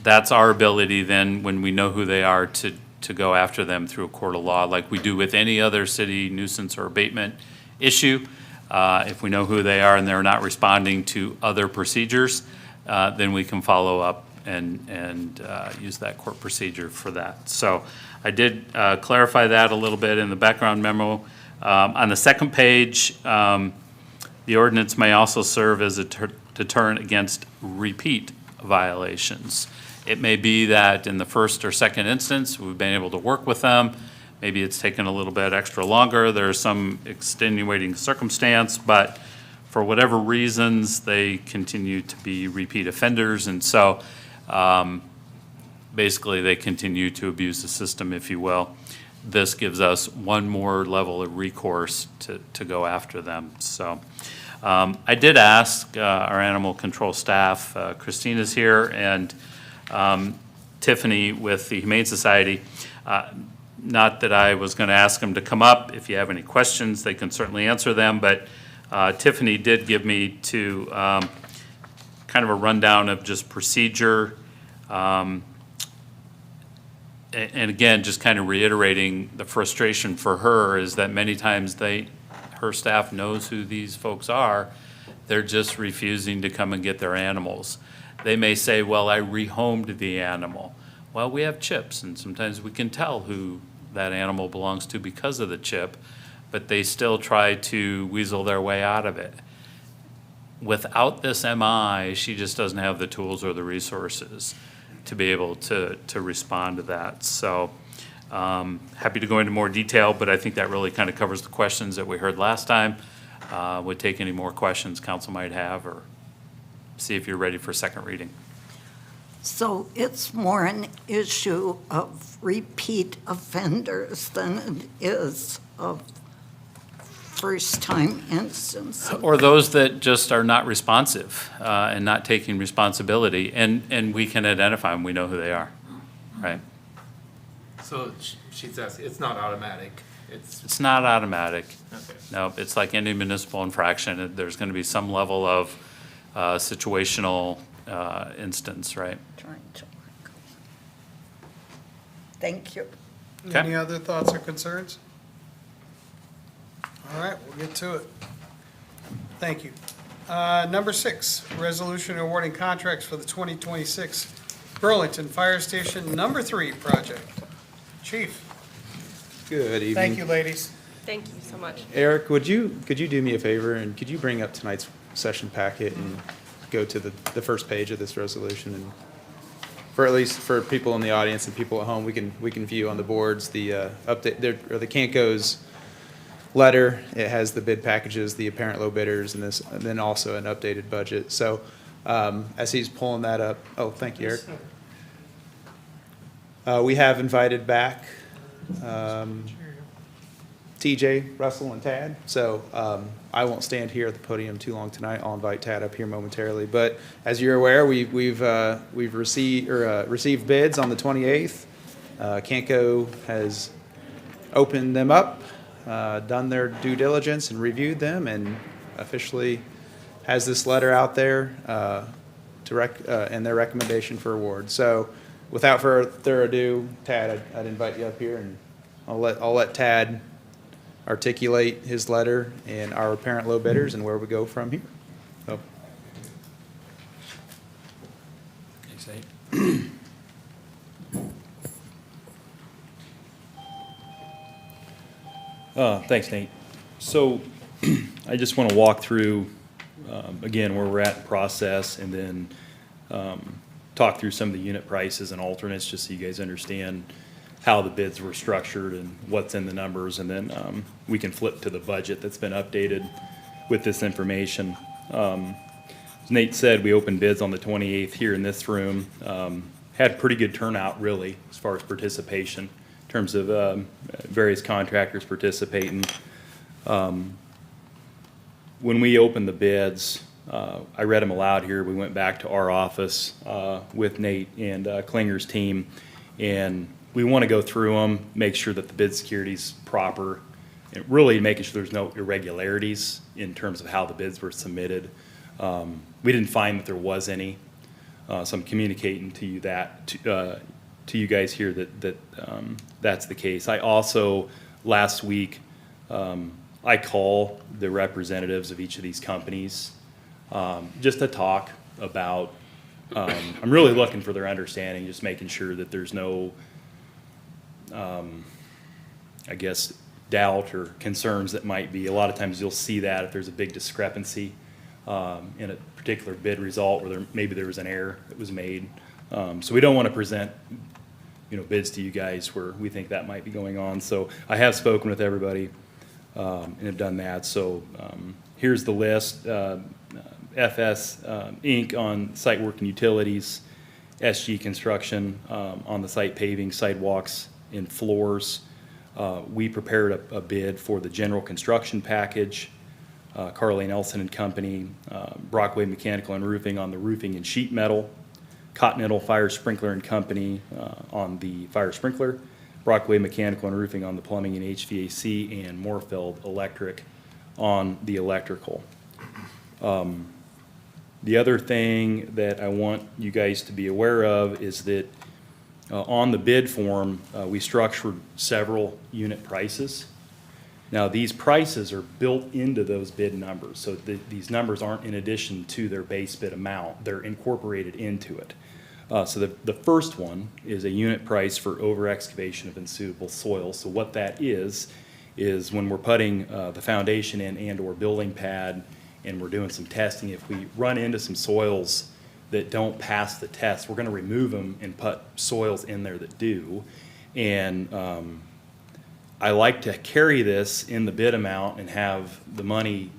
that's our ability then, when we know who they are, to go after them through a court of law, like we do with any other city nuisance or abatement issue. If we know who they are and they're not responding to other procedures, then we can follow up and use that court procedure for that. So I did clarify that a little bit in the background memo. On the second page, the ordinance may also serve as a deterrent against repeat violations. It may be that in the first or second instance, we've been able to work with them. Maybe it's taken a little bit extra longer. There's some extenuating circumstance, but for whatever reasons, they continue to be repeat offenders. And so basically, they continue to abuse the system, if you will. This gives us one more level of recourse to go after them. So I did ask our animal control staff, Christina's here, and Tiffany with the Humane Society. Not that I was going to ask them to come up. If you have any questions, they can certainly answer them. But Tiffany did give me kind of a rundown of just procedure. And again, just kind of reiterating the frustration for her is that many times her staff knows who these folks are. They're just refusing to come and get their animals. They may say, well, I rehomed the animal. Well, we have chips, and sometimes we can tell who that animal belongs to because of the chip, but they still try to weasel their way out of it. Without this MI, she just doesn't have the tools or the resources to be able to respond to that. So happy to go into more detail, but I think that really kind of covers the questions that we heard last time. Would take any more questions council might have, or see if you're ready for second reading. So it's more an issue of repeat offenders than it is of first-time instances. Or those that just are not responsive and not taking responsibility, and we can identify them, we know who they are, right? So she's asking, it's not automatic, It's not automatic. okay. No, it's like any municipal infraction. There's going to be some level of situational instance, right? Trying to work. Thank you. Okay. Any other thoughts or concerns? All right, we'll get to it. Thank you. Number 6, resolution awarding contracts for the 2026 Burlington Fire Station Number 3 project. Chief, Good evening. thank you, ladies. Thank you so much. Eric, could you do me a favor and could you bring up tonight's session packet and go to the first page of this resolution and for at least for people in the audience and people at home, we can view on the boards the update, or the Canco's letter. It has the bid packages, the apparent low bidders, and then also an updated budget. So as he's pulling that up, oh, thank you, Eric. We have invited back TJ, Russell, and Tad. So I won't stand here at the podium too long tonight. I'll invite Tad up here momentarily. But as you're aware, we've received bids on the 28th. Canco has opened them up, done their due diligence and reviewed them, and officially has this letter out there and their recommendation for award. So without further ado, Tad, I'd invite you up here, and I'll let Tad articulate his letter and our apparent low bidders and where we go from here. So. Thanks, Nate. So I just want to walk through, again, where we're at in process, and then talk through some of the unit prices and alternates, just so you guys understand how the bids were structured and what's in the numbers, and then we can flip to the budget that's been updated with this information. As Nate said, we opened bids on the 28th here in this room. Had pretty good turnout, really, as far as participation, in terms of various contractors participating. When we opened the bids, I read them aloud here. We went back to our office with Nate and Klinger's team, and we want to go through them, make sure that the bid security's proper, and really making sure there's no irregularities in terms of how the bids were submitted. We didn't find that there was any, so I'm communicating to you that to you guys here that that's the case. I also last week I call the representatives of each of these companies just to talk about. I'm really looking for their understanding, just making sure that there's no I guess, doubt or concerns that might be. A lot of times you'll see that if there's a big discrepancy in a particular bid result where maybe there was an error that was made. So we don't want to present, bids to you guys where we think that might be going on. So I have spoken with everybody and have done that. So here's the list. FS Inc. on site work and utilities, SG Construction on the site paving, sidewalks, and floors. We prepared a bid for the general construction package. Carly Nelson and Company, Brockway Mechanical and Roofing on the roofing and sheet metal. Continental Fire Sprinkler and Company on the fire sprinkler. Brockway Mechanical and Roofing on the plumbing and HVAC, and Moorfeld Electric on the electrical. The other thing that I want you guys to be aware of is that on the bid form, we structured several unit prices. Now, these prices are built into those bid numbers, so these numbers aren't in addition to their base bid amount. They're incorporated into it. So the first one is a unit price for over-excavation of unsuitable soil. So what that is when we're putting the foundation in and/or building pad, and we're doing some testing, if we run into some soils that don't pass the test, we're going to remove them and put soils in there that do. And I like to carry this in the bid amount and have the money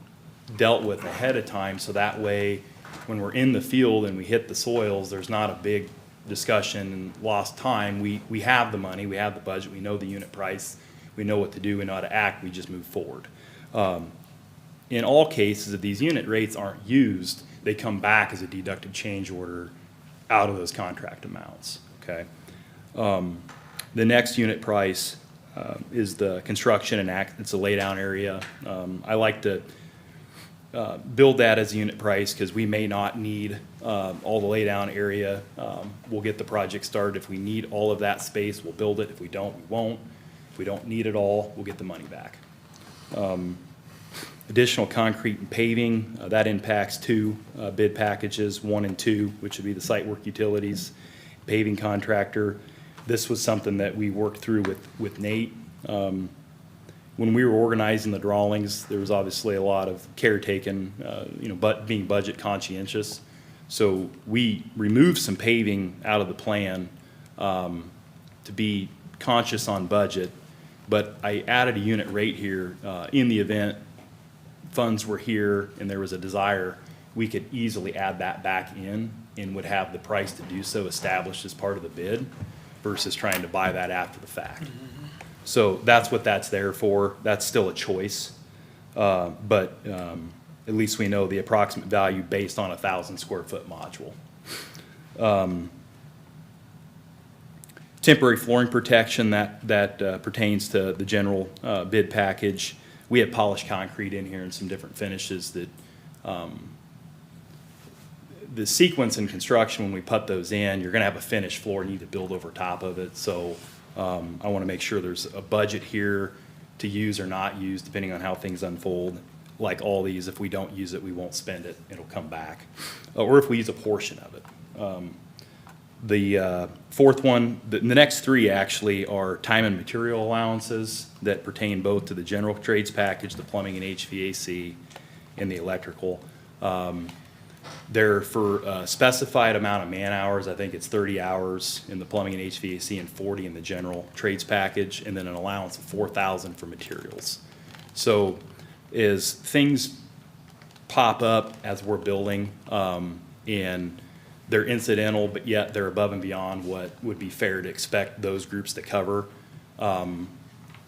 dealt with ahead of time, so that way when we're in the field and we hit the soils, there's not a big discussion and lost time. We have the money, we have the budget, we know the unit price, we know what to do, we know how to act, we just move forward. In all cases, if these unit rates aren't used, they come back as a deducted change order out of those contract amounts, okay? The next unit price is the construction and it's a laydown area. I like to build that as a unit price because we may not need all the laydown area. We'll get the project started. If we need all of that space, we'll build it. If we don't, we won't. If we don't need it all, we'll get the money back. Additional concrete and paving, that impacts two bid packages, 1 and 2, which would be the site work utilities, paving contractor. This was something that we worked through with Nate. When we were organizing the drawings, there was obviously a lot of care taken, but being budget conscientious. So we removed some paving out of the plan to be conscious on budget, but I added a unit rate here in the event funds were here and there was a desire, we could easily add that back in and would have the price to do so established as part of the bid versus trying to buy that after the fact. So that's what that's there for. That's still a choice. But at least we know the approximate value based on a 1,000 square foot module. Temporary flooring protection, that pertains to the general bid package. We have polished concrete in here and some different finishes that the sequence in construction, when we put those in, you're gonna have a finished floor, you need to build over top of it. So I wanna make sure there's a budget here to use or not use, depending on how things unfold. Like all these, if we don't use it, we won't spend it, it'll come back. Or if we use a portion of it. The fourth one, the next three actually are time and material allowances that pertain both to the general trades package, the plumbing and HVAC, and the electrical. They're for a specified amount of man hours. I think it's 30 hours in the plumbing and HVAC and 40 in the general trades package, and then an allowance of 4,000 for materials. So as things pop up as we're building, and they're incidental, but yet they're above and beyond what would be fair to expect those groups to cover,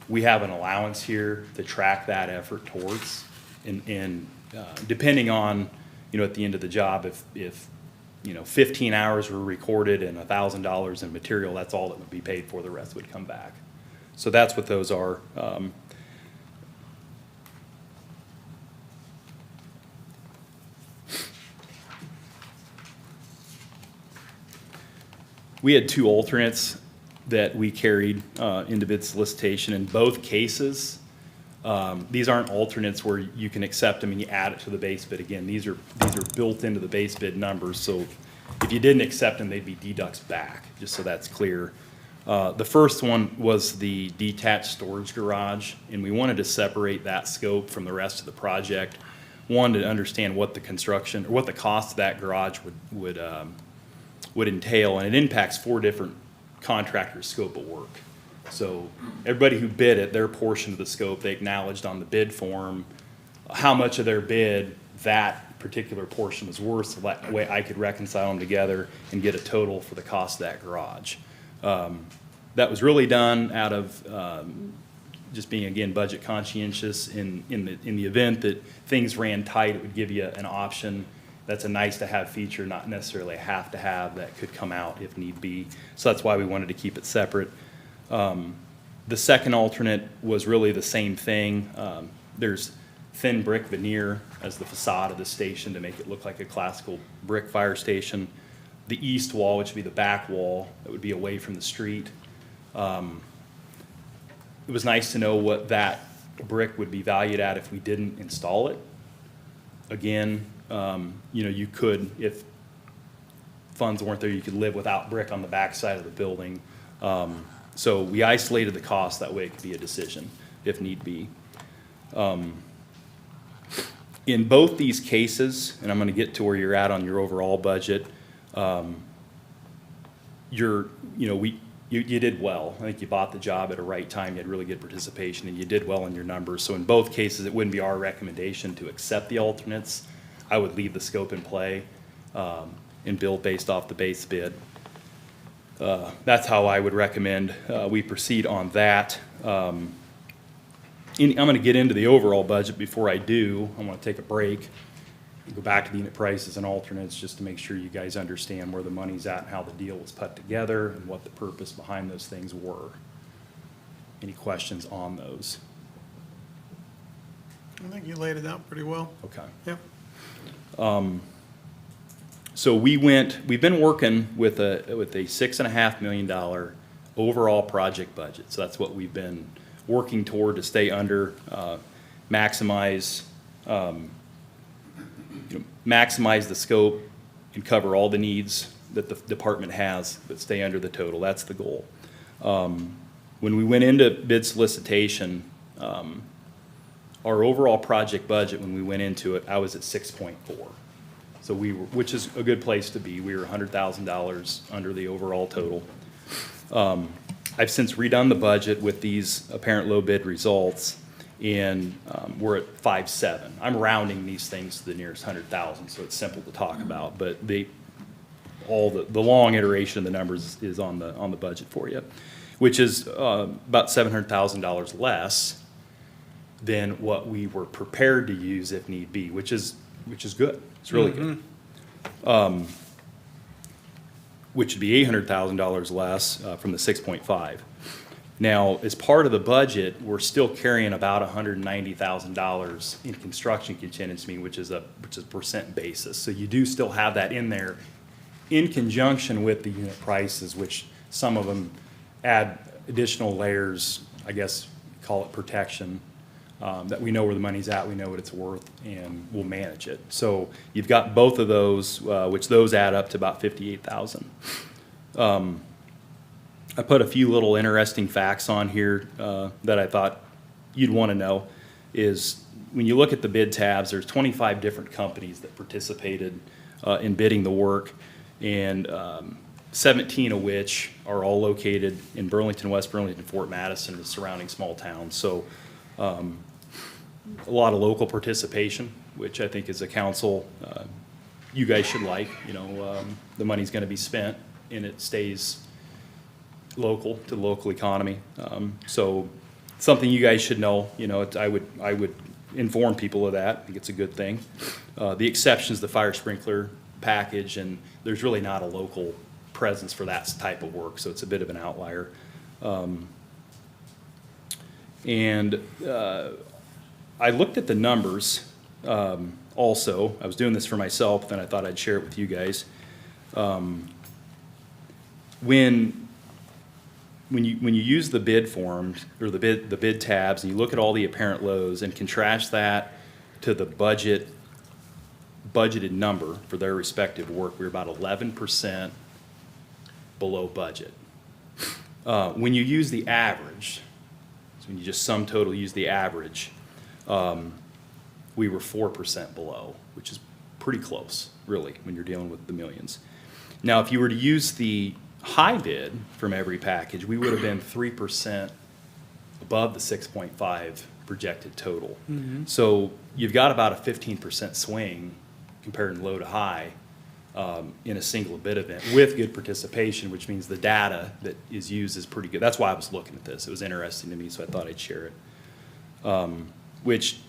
we have an allowance here to track that effort towards. And depending on, at the end of the job, if 15 hours were recorded and $1,000 in material, that's all that would be paid for, the rest would come back. So that's what those are. We had two alternates that we carried into bid solicitation. In both cases, these aren't alternates where you can accept them and you add it to the base bid. Again, these are built into the base bid numbers, so if you didn't accept them, they'd be deducts back, just so that's clear. The first one was the detached storage garage, and we wanted to separate that scope from the rest of the project. One, to understand what the construction, or what the cost of that garage would entail, and it impacts 4 different contractors' scope of work. So everybody who bid it, their portion of the scope, they acknowledged on the bid form how much of their bid that particular portion was worth, so that way I could reconcile them together and get a total for the cost of that garage. That was really done out of just being, again, budget conscientious. In the event that things ran tight, it would give you an option. That's a nice to have feature, not necessarily a have to have, that could come out if need be. So that's why we wanted to keep it separate. The second alternate was really the same thing. There's thin brick veneer as the facade of the station to make it look like a classical brick fire station. The east wall, which would be the back wall, that would be away from the street. It was nice to know what that brick would be valued at if we didn't install it. Again, you could, if funds weren't there, you could live without brick on the back side of the building. So we isolated the cost, that way it could be a decision if need be. In both these cases, and I'm gonna get to where you're at on your overall budget, you did well. I think you bought the job at a right time, you had really good participation, and you did well in your numbers. So in both cases, it wouldn't be our recommendation to accept the alternates. I would leave the scope in play and build based off the base bid. That's how I would recommend we proceed on that. I'm gonna get into the overall budget. Before I do, I wanna take a break, go back to the unit prices and alternates, just to make sure you guys understand where the money's at and how the deal was put together and what the purpose behind those things were. Any questions on those? I think you laid it out pretty well. Okay. Yep. So we've been working with a $6.5 million overall project budget. So that's what we've been working toward, to stay under, maximize the scope and cover all the needs that the department has, but stay under the total. That's the goal. When we went into bid solicitation, our overall project budget, when we went into it, I was at 6.4. So which is a good place to be. We were $100,000 under the overall total. I've since redone the budget with these apparent low bid results, and we're at 5.7. I'm rounding these things to the nearest 100,000, so it's simple to talk about, but the long iteration of the numbers is on the budget for you, which is about $700,000 less than what we were prepared to use if need be, which is good. It's really good. Which would be $800,000 less from the 6.5. Now, as part of the budget, we're still carrying about $190,000 in construction contingency, which is a percent basis. So you do still have that in there in conjunction with the unit prices, which some of them add additional layers, I guess, call it protection, that we know where the money's at, we know what it's worth, and we'll manage it. So you've got both of those, which those add up to about 58,000. I put a few little interesting facts on here that I thought you'd want to know. Is when you look at the bid tabs, there's 25 different companies that participated in bidding the work, and 17 of which are all located in Burlington, West Burlington, Fort Madison, and the surrounding small towns. So a lot of local participation, which I think as a council, you guys should like. You know, the money's going to be spent and it stays local to the local economy. So something you guys should know. You know, I would inform people of that. I think it's a good thing. The exception is the fire sprinkler package, and there's really not a local presence for that type of work, so it's a bit of an outlier. I looked at the numbers also. I was doing this for myself, then I thought I'd share it with you guys. When you use the bid forms or the bid tabs, and you look at all the apparent lows and contrast that to the budgeted number for their respective work, we're about 11% below budget. When you use the average, so when you just sum total use the average, we were 4% below, which is pretty close, really, when you're dealing with the millions. Now, if you were to use the high bid from every package, we would have been 3% above the 6.5 projected total. So you've got about a 15% swing comparing low to high in a single bid event with good participation, which means the data that is used is pretty good. That's why I was looking at this. It was interesting to me, so I thought I'd share it. Which,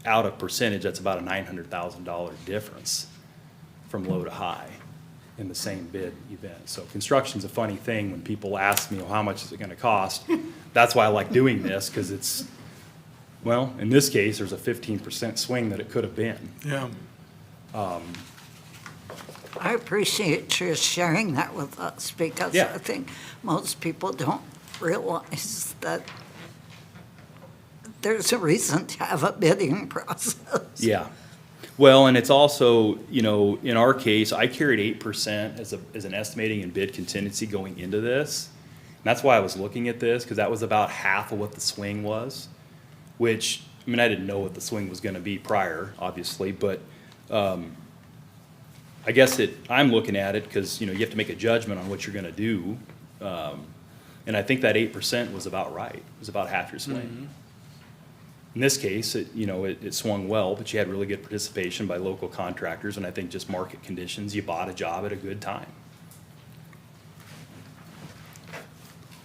out of percentage, that's about a $900,000 difference from low to high in the same bid event. So construction's a funny thing when people ask me, well, how much is it gonna cost? That's why I like doing this, because it's, well, in this case, there's a 15% swing that it could have been. Yeah. I appreciate you sharing that with us, because Yeah. I think most people don't realize that there's a reason to have a bidding process. Yeah. Well, and it's also, you know, in our case, I carried 8% as an estimating and bid contingency going into this. And that's why I was looking at this, because that was about half of what the swing was, which, I mean, I didn't know what the swing was gonna be prior, obviously, but, I guess I'm looking at it because, you know, you have to make a judgment on what you're gonna do. And I think that 8% was about right. It was about half your swing. In this case, it swung well, but you had really good participation by local contractors, and I think just market conditions, you bought a job at a good time.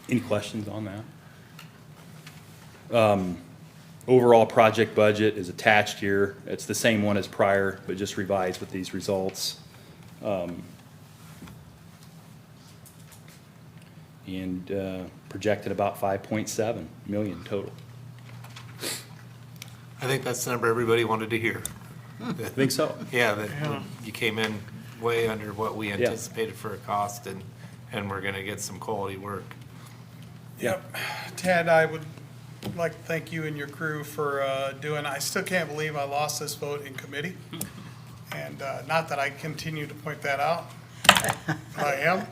Any questions on that? Overall project budget is attached here. It's the same one as prior, but just revised with these results. And projected about 5.7 million total. I think that's the number everybody wanted to hear. I think so. Yeah, that you came in way under what we anticipated for a cost, and we're gonna get some quality work. Yep. Ted, I would like to thank you and your crew for I still can't believe I lost this vote in committee. And not that I continue to point that out. I am.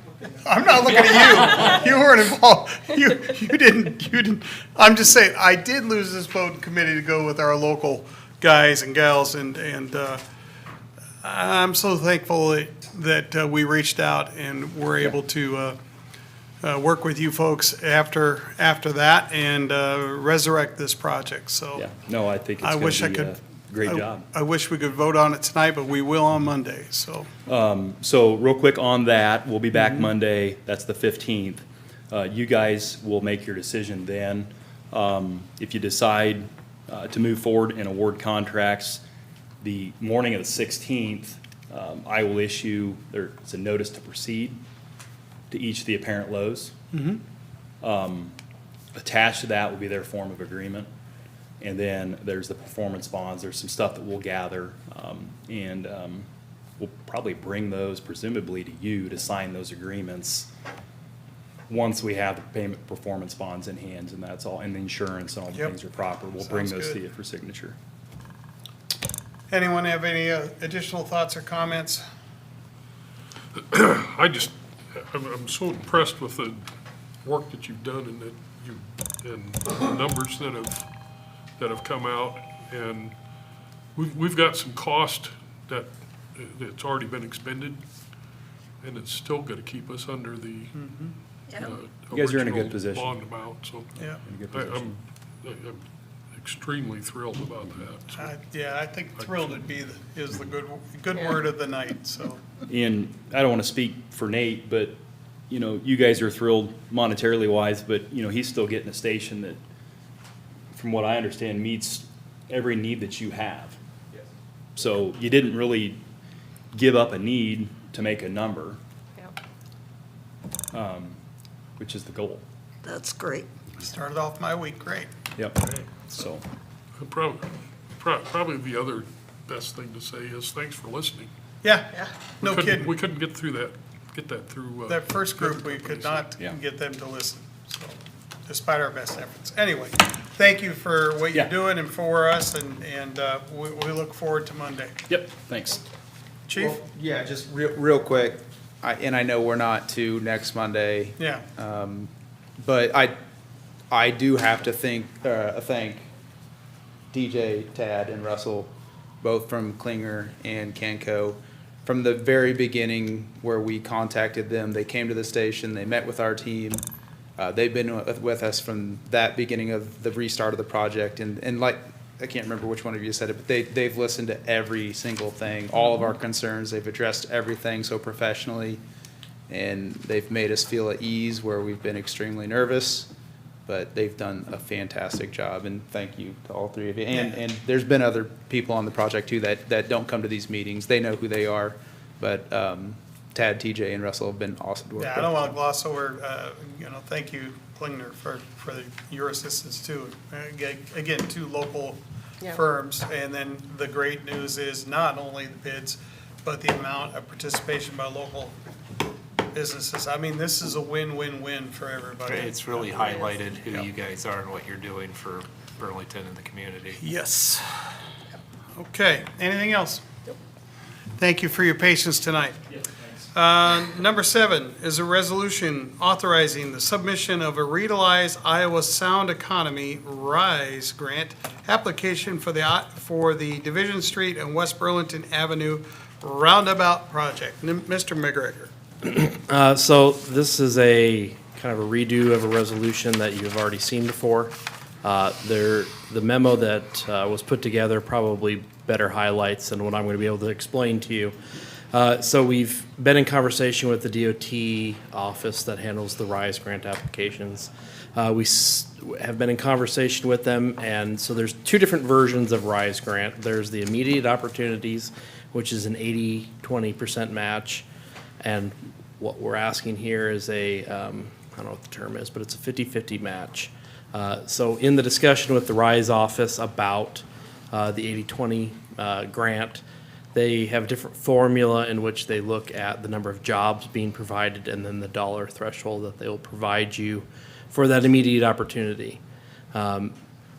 I'm not looking at you. You weren't involved. You didn't. I'm just saying, I did lose this vote in committee to go with our local guys and gals, and I'm so thankful that we reached out and were able to work with you folks after that and resurrect this project, so. Yeah, no, I think it's I gonna wish I be could. a great I- job. I wish we could vote on it tonight, but we will on Monday, so. So real quick on that, we'll be back Mm-hmm. Monday, that's the 15th. You guys will make your decision then. If you decide to move forward and award contracts, the morning of the 16th, I will issue, there's a notice to proceed to each of the apparent lows. Attached to that will be their form of agreement. And then there's the performance bonds, there's some stuff that we'll gather, and we'll probably bring those presumably to you to sign those agreements once we have the payment performance bonds in hand, and that's all, and the insurance and all the Yep. things are proper. We'll bring Sounds those to good. you for signature. Anyone have any additional thoughts or comments? I'm so impressed with the work that you've done and and the numbers that have come out. And we've got some cost that's already been expended, and it's still gonna keep us under the You guys are in a good original position. bond amount, so Yeah. In a good I'm position. extremely thrilled about that. So Yeah, I think thrilled would be, is the good word of the night, so. And I don't want to speak for Nate, but, you know, you guys are thrilled monetarily wise, but, you know, he's still getting a station that, from what I understand, meets every need that you have. So you didn't really give up a need to make a number, which is the goal. That's great. Started off my week great. Yep. So, Probably the other best thing to say is thanks for listening. Yeah, We no couldn't- kidding. We couldn't get that through. That first group, we could not Yeah. get them to listen, so, despite our best efforts. Anyway, thank you for what you're Yeah. doing and for us, and we look forward to Monday. yep, thanks. Chief? Well, yeah, just real quick, and I know we're not to next Monday, Yeah, but I do have to thank DJ, Tad, and Russell, both from Klinger and Canco. From the very beginning where we contacted them, they came to the station, they met with our team. They've been with us from that beginning of the restart of the project, and like, I can't remember which one of you said it, but they've listened to every single thing, all of our concerns, they've addressed everything so professionally, and they've made us feel at ease where we've been extremely nervous, but they've done a fantastic job, and thank you to all three of you. And there's been other people on the project too that don't come to these meetings, they know who they are, but Tad, TJ, and Russell have been awesome to work with. yeah, I don't want to gloss over, thank you, Klingner, for your assistance too. Again, two local Yeah. firms, and then the great news is not only the bids, but the amount of participation by local businesses. I mean, this is a win-win-win for everybody. It's really highlighted who you guys are and what you're doing for Burlington and the community. Yes. Okay, anything else? Thank you for your patience tonight. Number 7 is a resolution authorizing the submission of a Revitalize Iowa Sound Economy RISE grant application for the Division Street and West Burlington Avenue Roundabout Project. Mr. McGregor. So this is a kind of a redo of a resolution that you've already seen before. The memo that was put together probably better highlights than what I'm going to be able to explain to you. So we've been in conversation with the DOT office that handles the RISE grant applications. We have been in conversation with them, and so there's two different versions of RISE grant. There's the immediate opportunities, which is an 80-20% match. And what we're asking here is I don't know what the term is, but it's a 50-50 match. So in the discussion with the RISE office about the 80-20 grant, they have a different formula in which they look at the number of jobs being provided and then the dollar threshold that they will provide you for that immediate opportunity.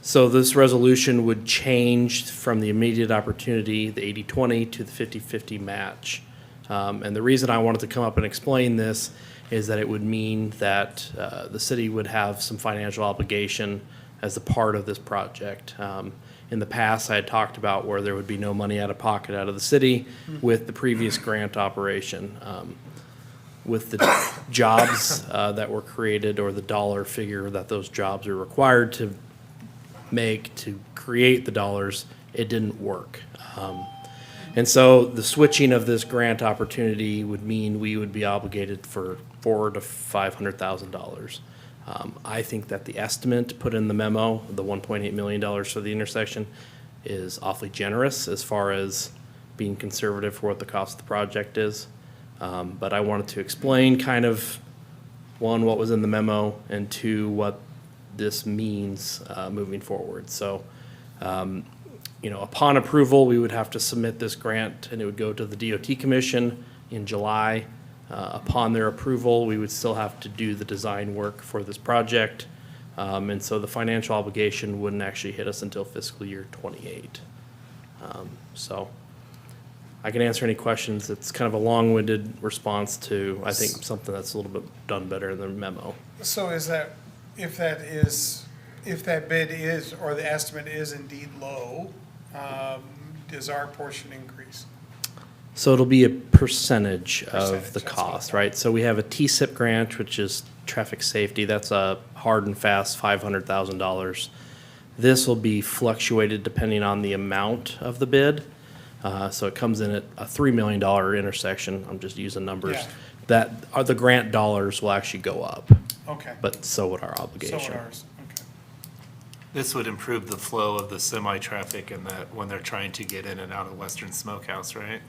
So this resolution would change from the immediate opportunity, the 80-20, to the 50-50 match. And the reason I wanted to come up and explain this is that it would mean that the city would have some financial obligation as a part of this project. In the past, I had talked about where there would be no money out of pocket out of the city with the previous grant operation. With the jobs that were created or the dollar figure that those jobs are required to make to create the dollars, it didn't work. And so the switching of this grant opportunity would mean we would be obligated for $400,000 to $500,000. I think that the estimate put in the memo, the $1.8 million for the intersection, is awfully generous as far as being conservative for what the cost of the project is. But I wanted to explain kind of, one, what was in the memo, and two, what this means moving forward. So, upon approval, we would have to submit this grant, and it would go to the DOT Commission in July. Upon their approval, we would still have to do the design work for this project. And so the financial obligation wouldn't actually hit us until fiscal year '28. So I can answer any questions. It's kind of a long-winded response to, I think, something that's a little bit done better in the memo. So is that, if that bid is, or the estimate is indeed low, does our portion increase? So it'll be a percentage of Percentage, the that's cost, what I right? So we have a TSIP grant, which is traffic safety. That's a hard and fast $500,000. This will be fluctuated depending on the amount of the bid. So it comes in at a $3 million intersection. I'm just using numbers. Yeah. The grant dollars will actually go up, Okay. but so would our So obligation. would ours, okay. This would improve the flow of the semi-traffic and that when they're trying to get in and out of Western Smokehouse, right?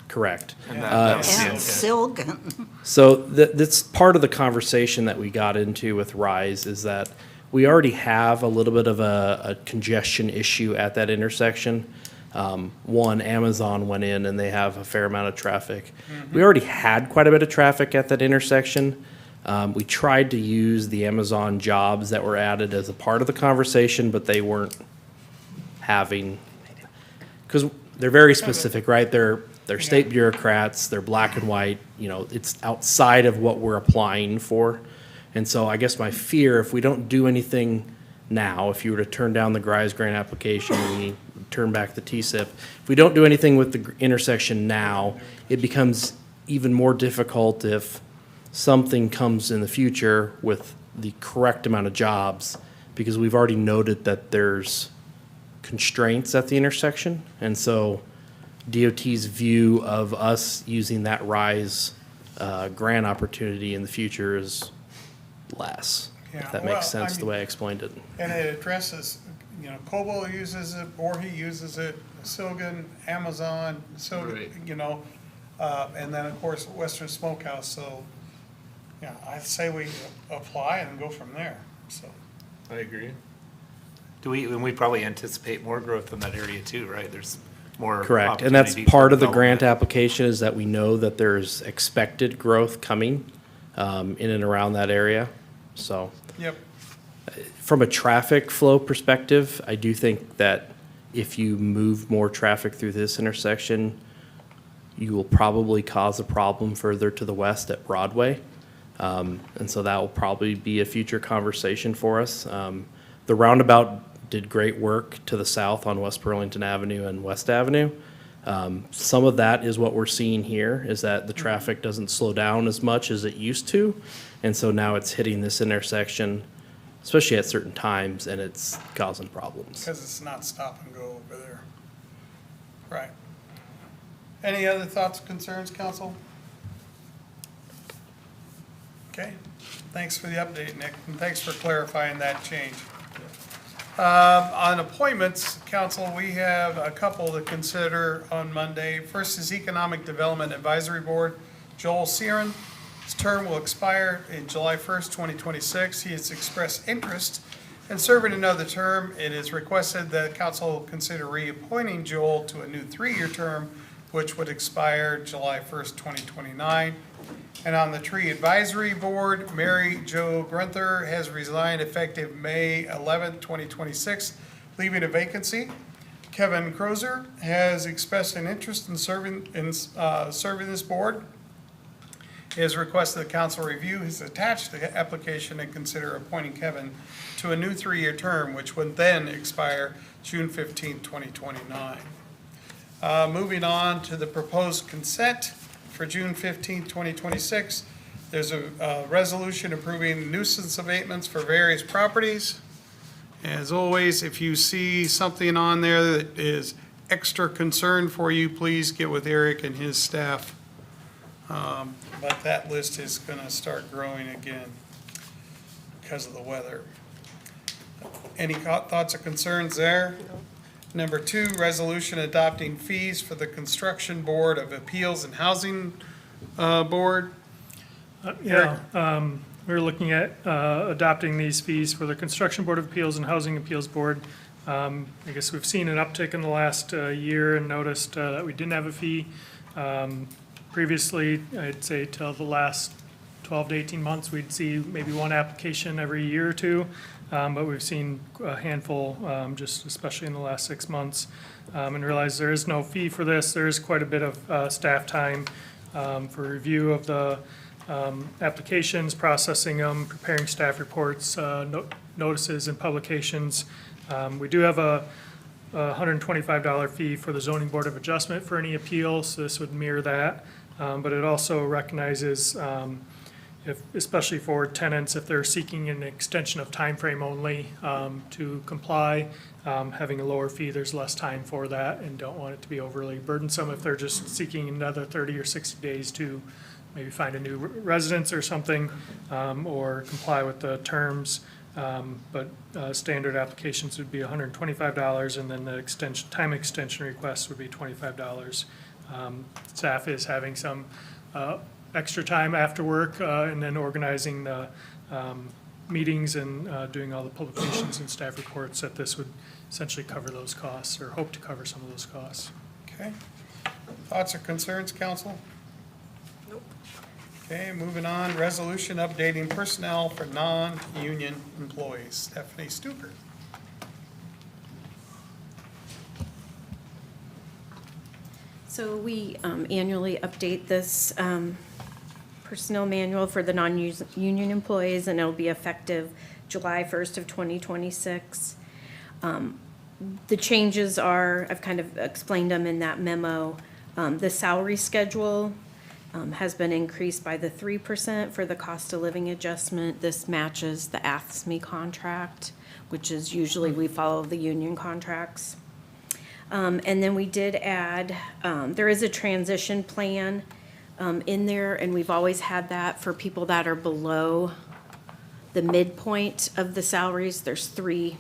Correct. And that was the And intent. Silgan. So that's part of the conversation that we got into with RISE is that we already have a little bit of a congestion issue at that intersection. One, Amazon went in and they have a fair amount of traffic. We already had quite a bit of traffic at that intersection. We tried to use the Amazon jobs that were added as a part of the conversation, but they weren't having, because they're very specific, right? They're state bureaucrats, they're black and white, it's outside of what we're applying for. And so I guess my fear, if we don't do anything now, if you were to turn down the GRISE grant application, we turn back the TSIP, if we don't do anything with the intersection now, it becomes even more difficult if something comes in the future with the correct amount of jobs, because we've already noted that there's constraints at the intersection. And so DOT's view of us using that RISE grant opportunity in the future is less, Yeah, if that well, makes sense I the mean- way I explained it. And it addresses, Cobo uses it, Voorhees uses it, Silgan, Amazon, Right. and then, of course, Western Smokehouse, so, yeah, I'd say we apply and go from there, so. I agree. And we probably anticipate more growth in that area too, right? There's more Correct, and that's opportunity for part of the grant development. application is that we know that there's expected growth coming in and around that area, so. Yep. From a traffic flow perspective, I do think that if you move more traffic through this intersection, you will probably cause a problem further to the west at Broadway. And so that will probably be a future conversation for us. The roundabout did great work to the south on West Burlington Avenue and West Avenue. Some of that is what we're seeing here, is that the traffic doesn't slow down as much as it used to. And so now it's hitting this intersection, especially at certain times, and it's causing problems. Because it's not stop and go over there. Right. Any other thoughts, concerns, council? Okay, thanks for the update, Nick, and thanks for clarifying that change. On appointments, council, we have a couple to consider on Monday. First is Economic Development Advisory Board, Joel Searon. His term will expire in July 1st, 2026. He has expressed interest in serving another term. It is requested that council consider reappointing Joel to a new 3-year term, which would expire July 1st, 2029. And on the Tree Advisory Board, Mary Jo Grunther has resigned effective May 11th, 2026, leaving a vacancy. Kevin Crozer has expressed an interest in serving this board. It is requested the council review his attached application and consider appointing Kevin to a new 3-year term, which would then expire June 15, 2029. Moving on to the proposed consent for June 15, 2026. There's a resolution approving nuisance abatements for various properties. As always, if you see something on there that is extra concern for you, please get with Eric and his staff. But that list is going to start growing again because of the weather. Any thoughts or concerns there? Number 2, resolution adopting fees for the Construction Board of Appeals and Housing Board. We're looking at adopting these fees for the Construction Board of Appeals and Housing Appeals Board. I guess we've seen an uptick in the last year and noticed that we didn't have a fee. Previously, I'd say till the last 12 to 18 months, we'd see maybe one application every year or two, but we've seen a handful, just especially in the last 6 months, and realize there is no fee for this. There is quite a bit of staff time for review of the applications, processing them, preparing staff reports, notices and publications. We do have a $125 fee for the Zoning Board of Adjustment for any appeals, so this would mirror that. But it also recognizes, especially for tenants, if they're seeking an extension of time frame only to comply, having a lower fee, there's less time for that and don't want it to be overly burdensome if they're just seeking another 30 or 60 days to maybe find a new residence or something, or comply with the terms. But standard applications would be $125, and then the time extension requests would be $25. Staff is having some extra time after work, and then organizing the meetings and doing all the publications and staff reports, that this would essentially cover those costs, or hope to cover some of those costs. Okay. Thoughts or concerns, council? Nope. Okay, moving on, resolution updating personnel for non-union employees. Stephanie Stuker. So we annually update this personnel manual for the non-union employees, and it'll be effective July 1st of 2026. The changes are, I've kind of explained them in that memo. The salary schedule has been increased by the 3% for the cost of living adjustment. This matches the AFSCME contract, which is usually we follow the union contracts. And then we did add, there is a transition plan in there, and we've always had that for people that are below the midpoint of the salaries. There's three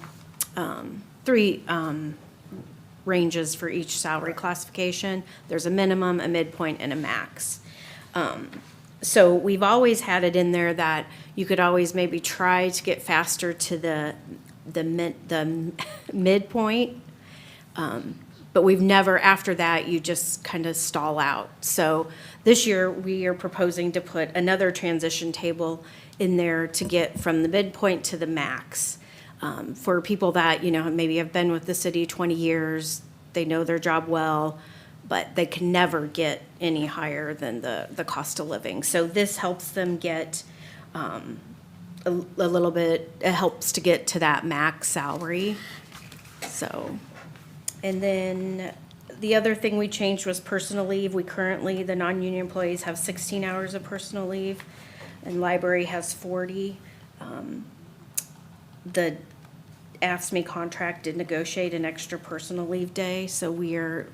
ranges for each salary classification. There's a minimum, a midpoint, and a max. So we've always had it in there that you could always maybe try to get faster to the midpoint. But we've never, after that, you just kind of stall out. So this year, we are proposing to put another transition table in there to get from the midpoint to the max. For people that, maybe have been with the city 20 years, they know their job well, but they can never get any higher than the cost of living. So this helps them get a little bit, it helps to get to that max salary. So. And then the other thing we changed was personal leave. We currently, the non-union employees have 16 hours of personal leave, and library has 40. The AFSCME contract did negotiate an extra personal leave day, so we are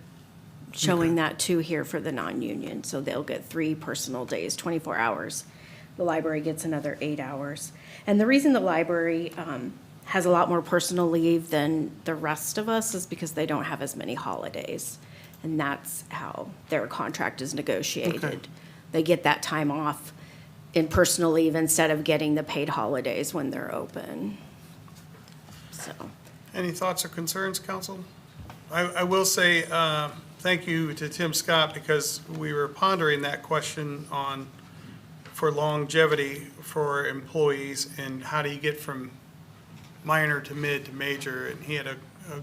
showing that too here for the non-union. So they'll get 3 personal days, 24 hours. The library gets another 8 hours. And the reason the library has a lot more personal leave than the rest of us is because they don't have as many holidays. And that's how their contract is negotiated. Okay. They get that time off in personal leave instead of getting the paid holidays when they're open. So, Any thoughts or concerns, council? I will say thank you to Tim Scott, because we were pondering that question for longevity for employees and how do you get from minor to mid to major, and he had a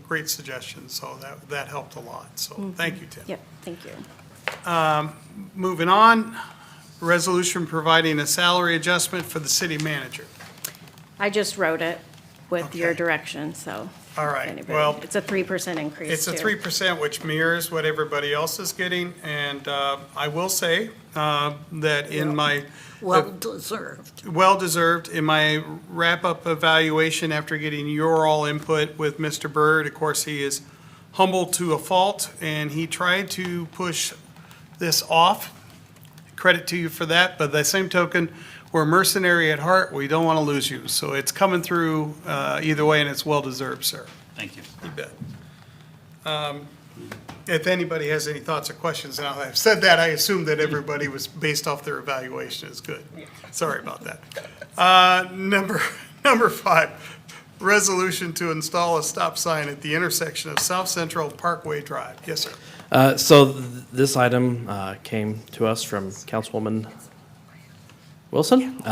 great suggestion, so that helped a lot. So thank you, Tim. yep, thank you. Moving on, resolution providing a salary adjustment for the city manager. I just wrote it with your Okay. direction, so. All right, anybody- well, It's a 3% increase, it's a too. 3%, which mirrors what everybody else is getting, and I will say that in my Well-deserved. well-deserved. In my wrap-up evaluation after getting your all input with Mr. Byrd, of course, he is humble to a fault, and he tried to push this off. Credit to you for that, but the same token, we're mercenary at heart. We don't want to lose you. So it's coming through either way, and it's well-deserved, sir. Thank you. You bet. If anybody has any thoughts or questions, now that I've said that, I assume that everybody was based off their evaluation is good. Sorry about that. Number 5, resolution to install a stop sign at the intersection of South Central Parkway Drive. Yes, sir. So this item came to us from Councilwoman Wilson.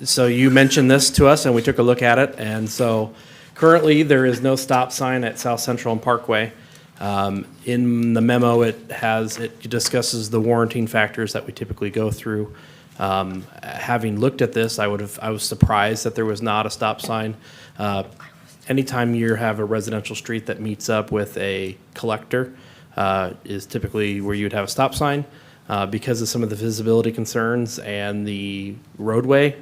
So you mentioned this to us, and we took a look at it, and so currently, there is no stop sign at South Central and Parkway. In the memo, it discusses the warranting factors that we typically go through. Having looked at this, I was surprised that there was not a stop sign. Anytime you have a residential street that meets up with a collector, is typically where you would have a stop sign. Because of some of the visibility concerns and the roadway,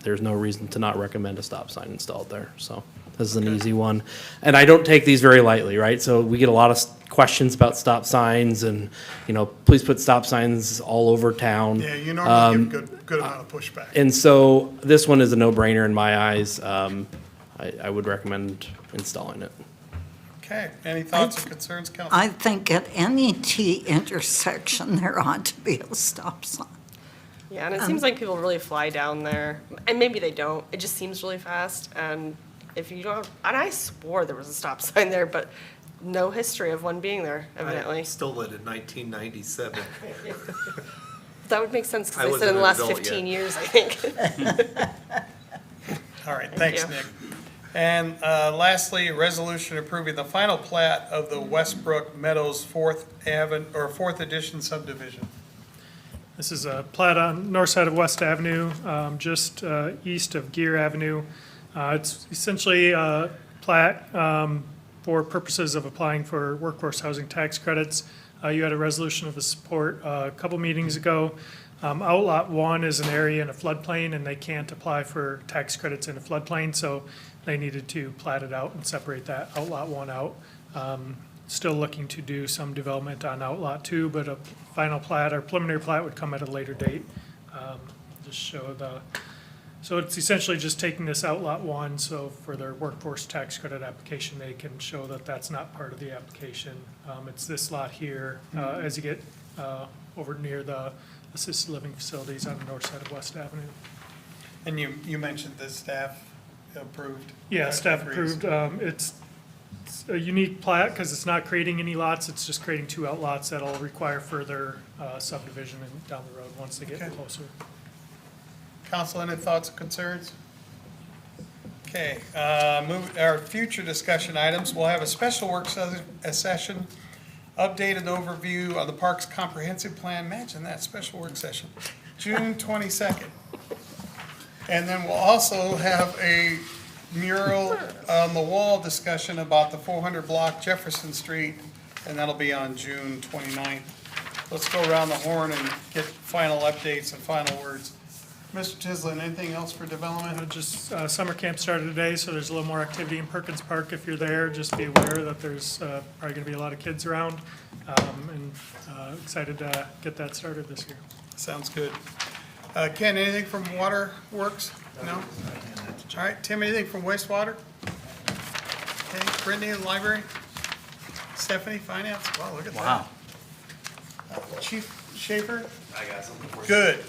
there's no reason to not recommend a stop sign installed there, so. This is an easy one. And I don't take these very lightly, right? So we get a lot of questions about stop signs and, please put stop signs all over town. Yeah, you normally give good amount of pushback. And so this one is a no-brainer in my eyes. I would recommend installing it. Okay, any thoughts or concerns, Council? I think at any T intersection, there ought to be a stop sign. Yeah, and it seems like people really fly down there, and maybe they don't. It just seems really fast, and if you don't, and I swore there was a stop sign there, but no history of one being there, evidently. I stole it in 1997. That would make sense, I because they wasn't said in the an last adult 15 yet. years, I think. All right, thanks, you. Nick. And lastly, a resolution approving the final plat of the Westbrook Meadows Fourth Edition subdivision. This is a plat on north side of West Avenue, just east of Gear Avenue. It's essentially a plat for purposes of applying for workforce housing tax credits. You had a resolution of the support a couple meetings ago. Outlot 1 is an area in a floodplain, and they can't apply for tax credits in a floodplain, so they needed to plat it out and separate that Outlot 1 out. Still looking to do some development on Outlot 2, but a final plat or preliminary plat would come at a later date. Just show so it's essentially just taking this Outlot 1, so for their workforce tax credit application, they can show that that's not part of the application. It's this lot here, as you get over near the assisted living facilities on the north side of West Avenue. And you mentioned the staff approved? Yeah, staff agrees. approved. It's a unique plat because it's not creating any lots, it's just creating 2 outlots that'll require further subdivision and down the road once they get Okay. closer. Council, any thoughts or concerns? Okay, our future discussion items, we'll have a special work session, update and overview of the park's comprehensive plan. Imagine that, special work session, June 22nd. And then we'll also have a mural on the wall discussion about the 400 block Jefferson Street, and that'll be on June 29th. Let's go around the horn and get final updates and final words. Mr. Tislin, anything else for development? Just summer camp started today, so there's a little more activity in Perkins Park. If you're there, just be aware that there's probably going to be a lot of kids around, and excited to get that started this year. Sounds good. Ken, anything from Waterworks? No? All right, Tim, anything from wastewater? Okay, Brittany, in the library? Stephanie, finance? Wow, look at that. Wow. Chief Schaefer? I got something for you. Good.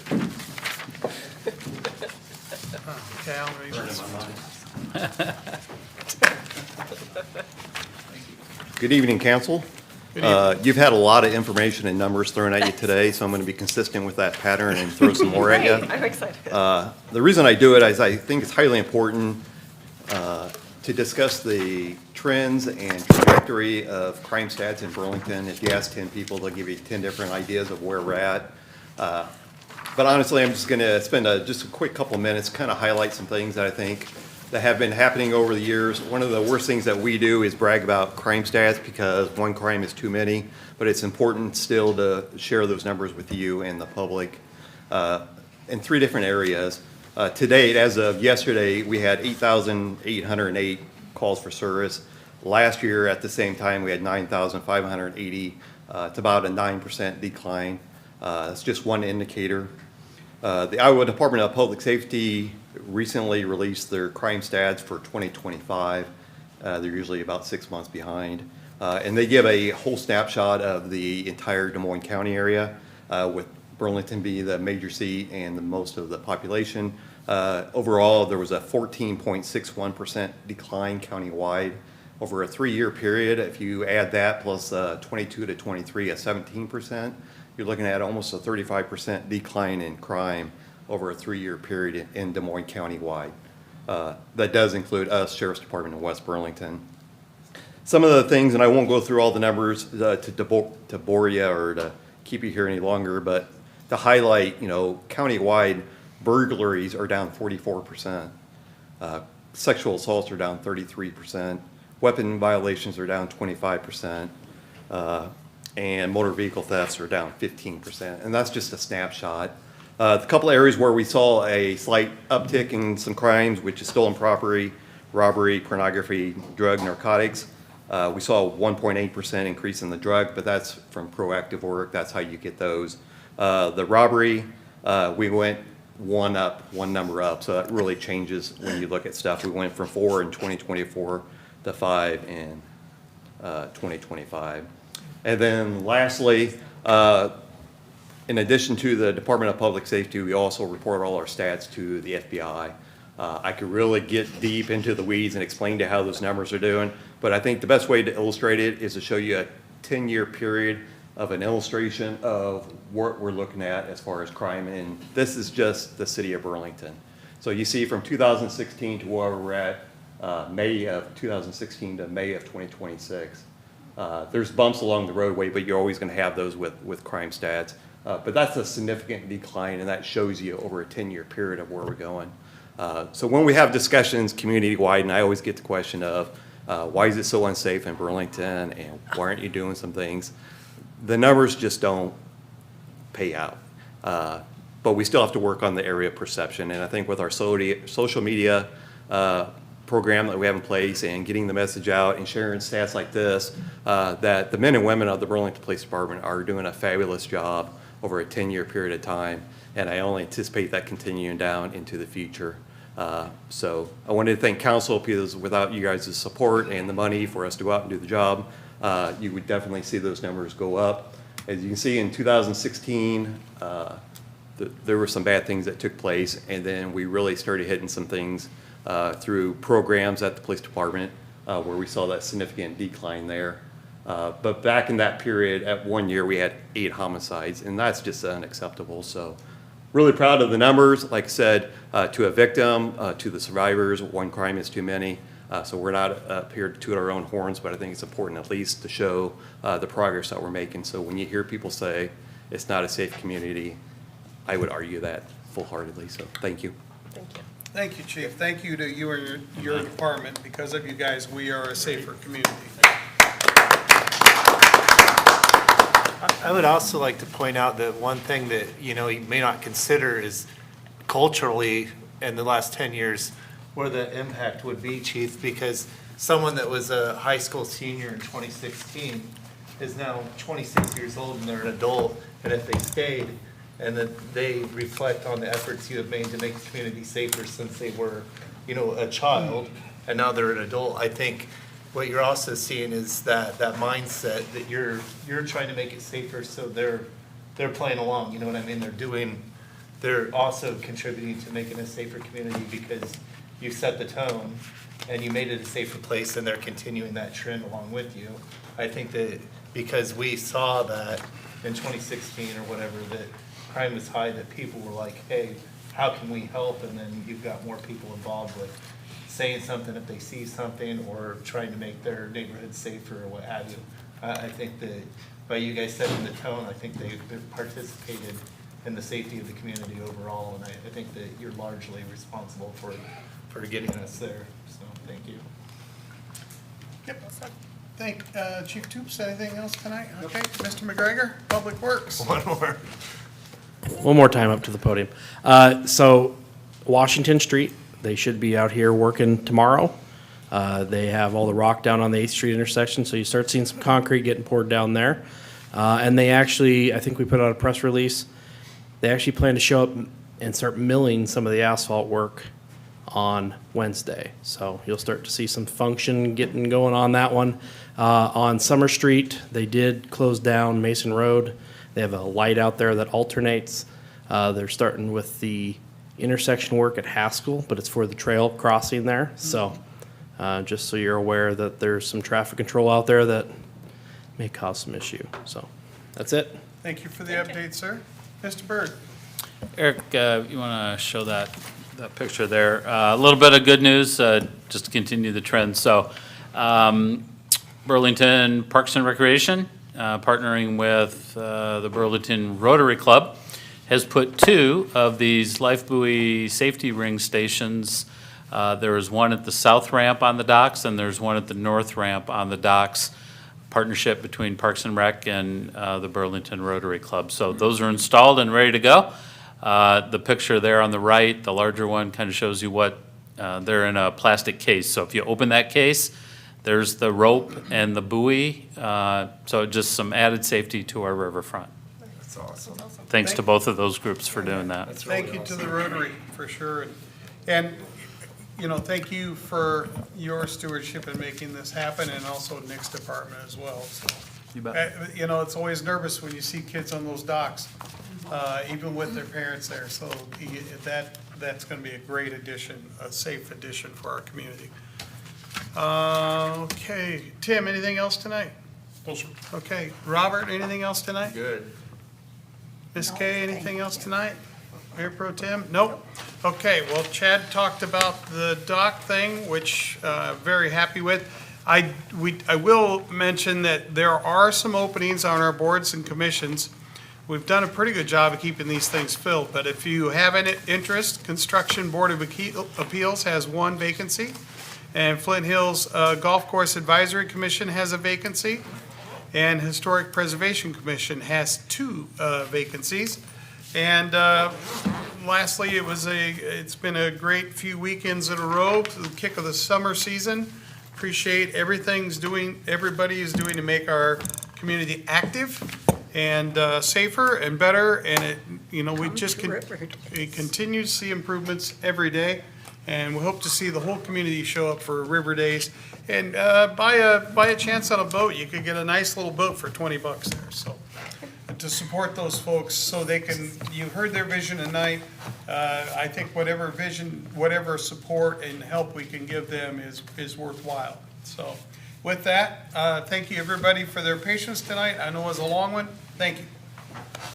Okay, I'll read this. Good evening, council. You've had a lot of information and numbers thrown at you today, so I'm going to be consistent with that pattern and throw some more at you. Great, I'm excited. The reason I do it is I think it's highly important to discuss the trends and trajectory of crime stats in Burlington. If you ask 10 people, they'll give you 10 different ideas of where we're at. But honestly, I'm just gonna spend just a quick couple of minutes, kind of highlight some things that I think that have been happening over the years. One of the worst things that we do is brag about crime stats because one crime is too many, but it's important still to share those numbers with you and the public in 3 different areas. To date, as of yesterday, we had 8,808 calls for service. Last year, at the same time, we had 9,580. It's about a 9% decline. That's just one indicator. The Iowa Department of Public Safety recently released their crime stats for 2025. They're usually about 6 months behind. And they give a whole snapshot of the entire Des Moines County area, with Burlington being the major seat and the most of the population. Overall, there was a 14.61% decline countywide over a 3-year period. If you add that plus 22 to 23 at 17%, you're looking at almost a 35% decline in crime over a 3-year period in Des Moines County-wide. That does include us, Sheriff's Department in West Burlington. Some of the things, and I won't go through all the numbers to bore you or to keep you here any longer, but to highlight, county-wide burglaries are down 44%. Sexual assaults are down 33%. Weapon violations are down 25%. And motor vehicle thefts are down 15%. And that's just a snapshot. The couple areas where we saw a slight uptick in some crimes, which is stolen property, robbery, pornography, drug, narcotics. We saw a 1.8% increase in the drug, but that's from proactive work. That's how you get those. The robbery, we went one number up, so that really changes when you look at stuff. We went from 4 in 2024 to 5 in 2025. And then lastly, in addition to the Department of Public Safety, we also report all our stats to the FBI. I could really get deep into the weeds and explain to how those numbers are doing, but I think the best way to illustrate it is to show you a 10-year period of an illustration of what we're looking at as far as crime, and this is just the city of Burlington. So you see from 2016 to where we're at, May of 2016 to May of 2026. There's bumps along the roadway, but you're always going to have those with crime stats. But that's a significant decline, and that shows you over a 10-year period of where we're going. So when we have discussions community-wide, and I always get the question of, why is it so unsafe in Burlington, and why aren't you doing some things? The numbers just don't pay out. But we still have to work on the area perception, and I think with our social media program that we have in place and getting the message out and sharing stats like this, that the men and women of the Burlington Police Department are doing a fabulous job over a 10-year period of time, and I only anticipate that continuing down into the future. So I wanted to thank council, because without you guys' support and the money for us to go out and do the job, you would definitely see those numbers go up. As you can see, in 2016, there were some bad things that took place, and then we really started hitting some things through programs at the police department, where we saw that significant decline there. But back in that period, at 1 year, we had 8 homicides, and that's just unacceptable. So really proud of the numbers. Like I said, to a victim, to the survivors, 1 crime is too many. So we're not up here to toot our own horns, but I think it's important at least to show the progress that we're making. So when you hear people say it's not a safe community, I would argue that full-heartedly. So thank you. Thank you. Thank you, Chief. Thank you to you and your department. Because of you guys, we are a safer community. I would also like to point out that one thing that, you may not consider is culturally in the last 10 years where the impact would be, Chief, because someone that was a high school senior in 2016 is now 26 years old and they're an adult, and if they stayed, and that they reflect on the efforts you have made to make the community safer since they were, a child, and now they're an adult. I think what you're also seeing is that mindset that you're trying to make it safer, so they're playing along. You know what I mean? They're also contributing to making a safer community because you set the tone and you made it a safer place, and they're continuing that trend along with you. I think that because we saw that in 2016 or whatever, that crime was high, that people were like, hey, how can we help? And then you've got more people involved with saying something if they see something, or trying to make their neighborhood safer or what have you. I think that by you guys setting the tone, I think they've participated and the safety of the community overall. And I think that you're largely responsible for getting us there. So thank you. Yep. Thank, Chief Toops, anything else tonight? Okay, Mr. McGregor, Public Works. One more time up to the podium. So Washington Street, they should be out here working tomorrow. They have all the rock down on the 8th Street intersection, so you start seeing some concrete getting poured down there. And they actually, I think we put out a press release, they actually plan to show up and start milling some of the asphalt work on Wednesday. So you'll start to see some function getting going on that one. On Summer Street, they did close down Mason Road. They have a light out there that alternates. They're starting with the intersection work at Haskell, but it's for the trail crossing there. So just so you're aware that there's some traffic control out there that may cause some issue. So that's it. Thank you for the update, sir. Mr. Byrd. Eric, you want to show that picture there? A little bit of good news, just to continue the trend. So Burlington Parks and Recreation, partnering with the Burlington Rotary Club, has put 2 of these life buoy safety ring stations. There is one at the south ramp on the docks, and there's one at the north ramp on the docks. Partnership between Parks and Rec and the Burlington Rotary Club. So those are installed and ready to go. The picture there on the right, the larger one, kind of shows you what, they're in a plastic case. So if you open that case, there's the rope and the buoy. So just some added safety to our riverfront. That's awesome. Thanks to both of those groups for doing that. Thank you to the Rotary, for sure. And, you know, thank you for your stewardship in making this happen, and also Nick's department as well. So, You bet. you know, it's always nervous when you see kids on those docks, even with their parents there. So that's going to be a great addition, a safe addition for our community. Okay, Tim, anything else tonight? No, sir. Okay, Robert, anything else tonight? Good. Ms. Kay, anything else tonight? Mayor Pro Tem? Nope. Okay, well, Chad talked about the dock thing, which very happy with. I will mention that there are some openings on our boards and commissions. We've done a pretty good job of keeping these things filled, but if you have any interest, Construction Board of Appeals has 1 vacancy, and Flint Hills Golf Course Advisory Commission has a vacancy, and Historic Preservation Commission has 2 vacancies. And lastly, it's been a great few weekends in a row, the kick of the summer season. Appreciate everybody is doing to make our community active and safer and better. And we continue to see improvements every day. And we hope to see the whole community show up for River Days. And buy a chance on a boat. You could get a nice little boat for $20 there. So to support those folks so they can, you heard their vision tonight. I think whatever vision, whatever support and help we can give them is worthwhile. So with that, thank you everybody for their patience tonight. I know it was a long one. Thank you.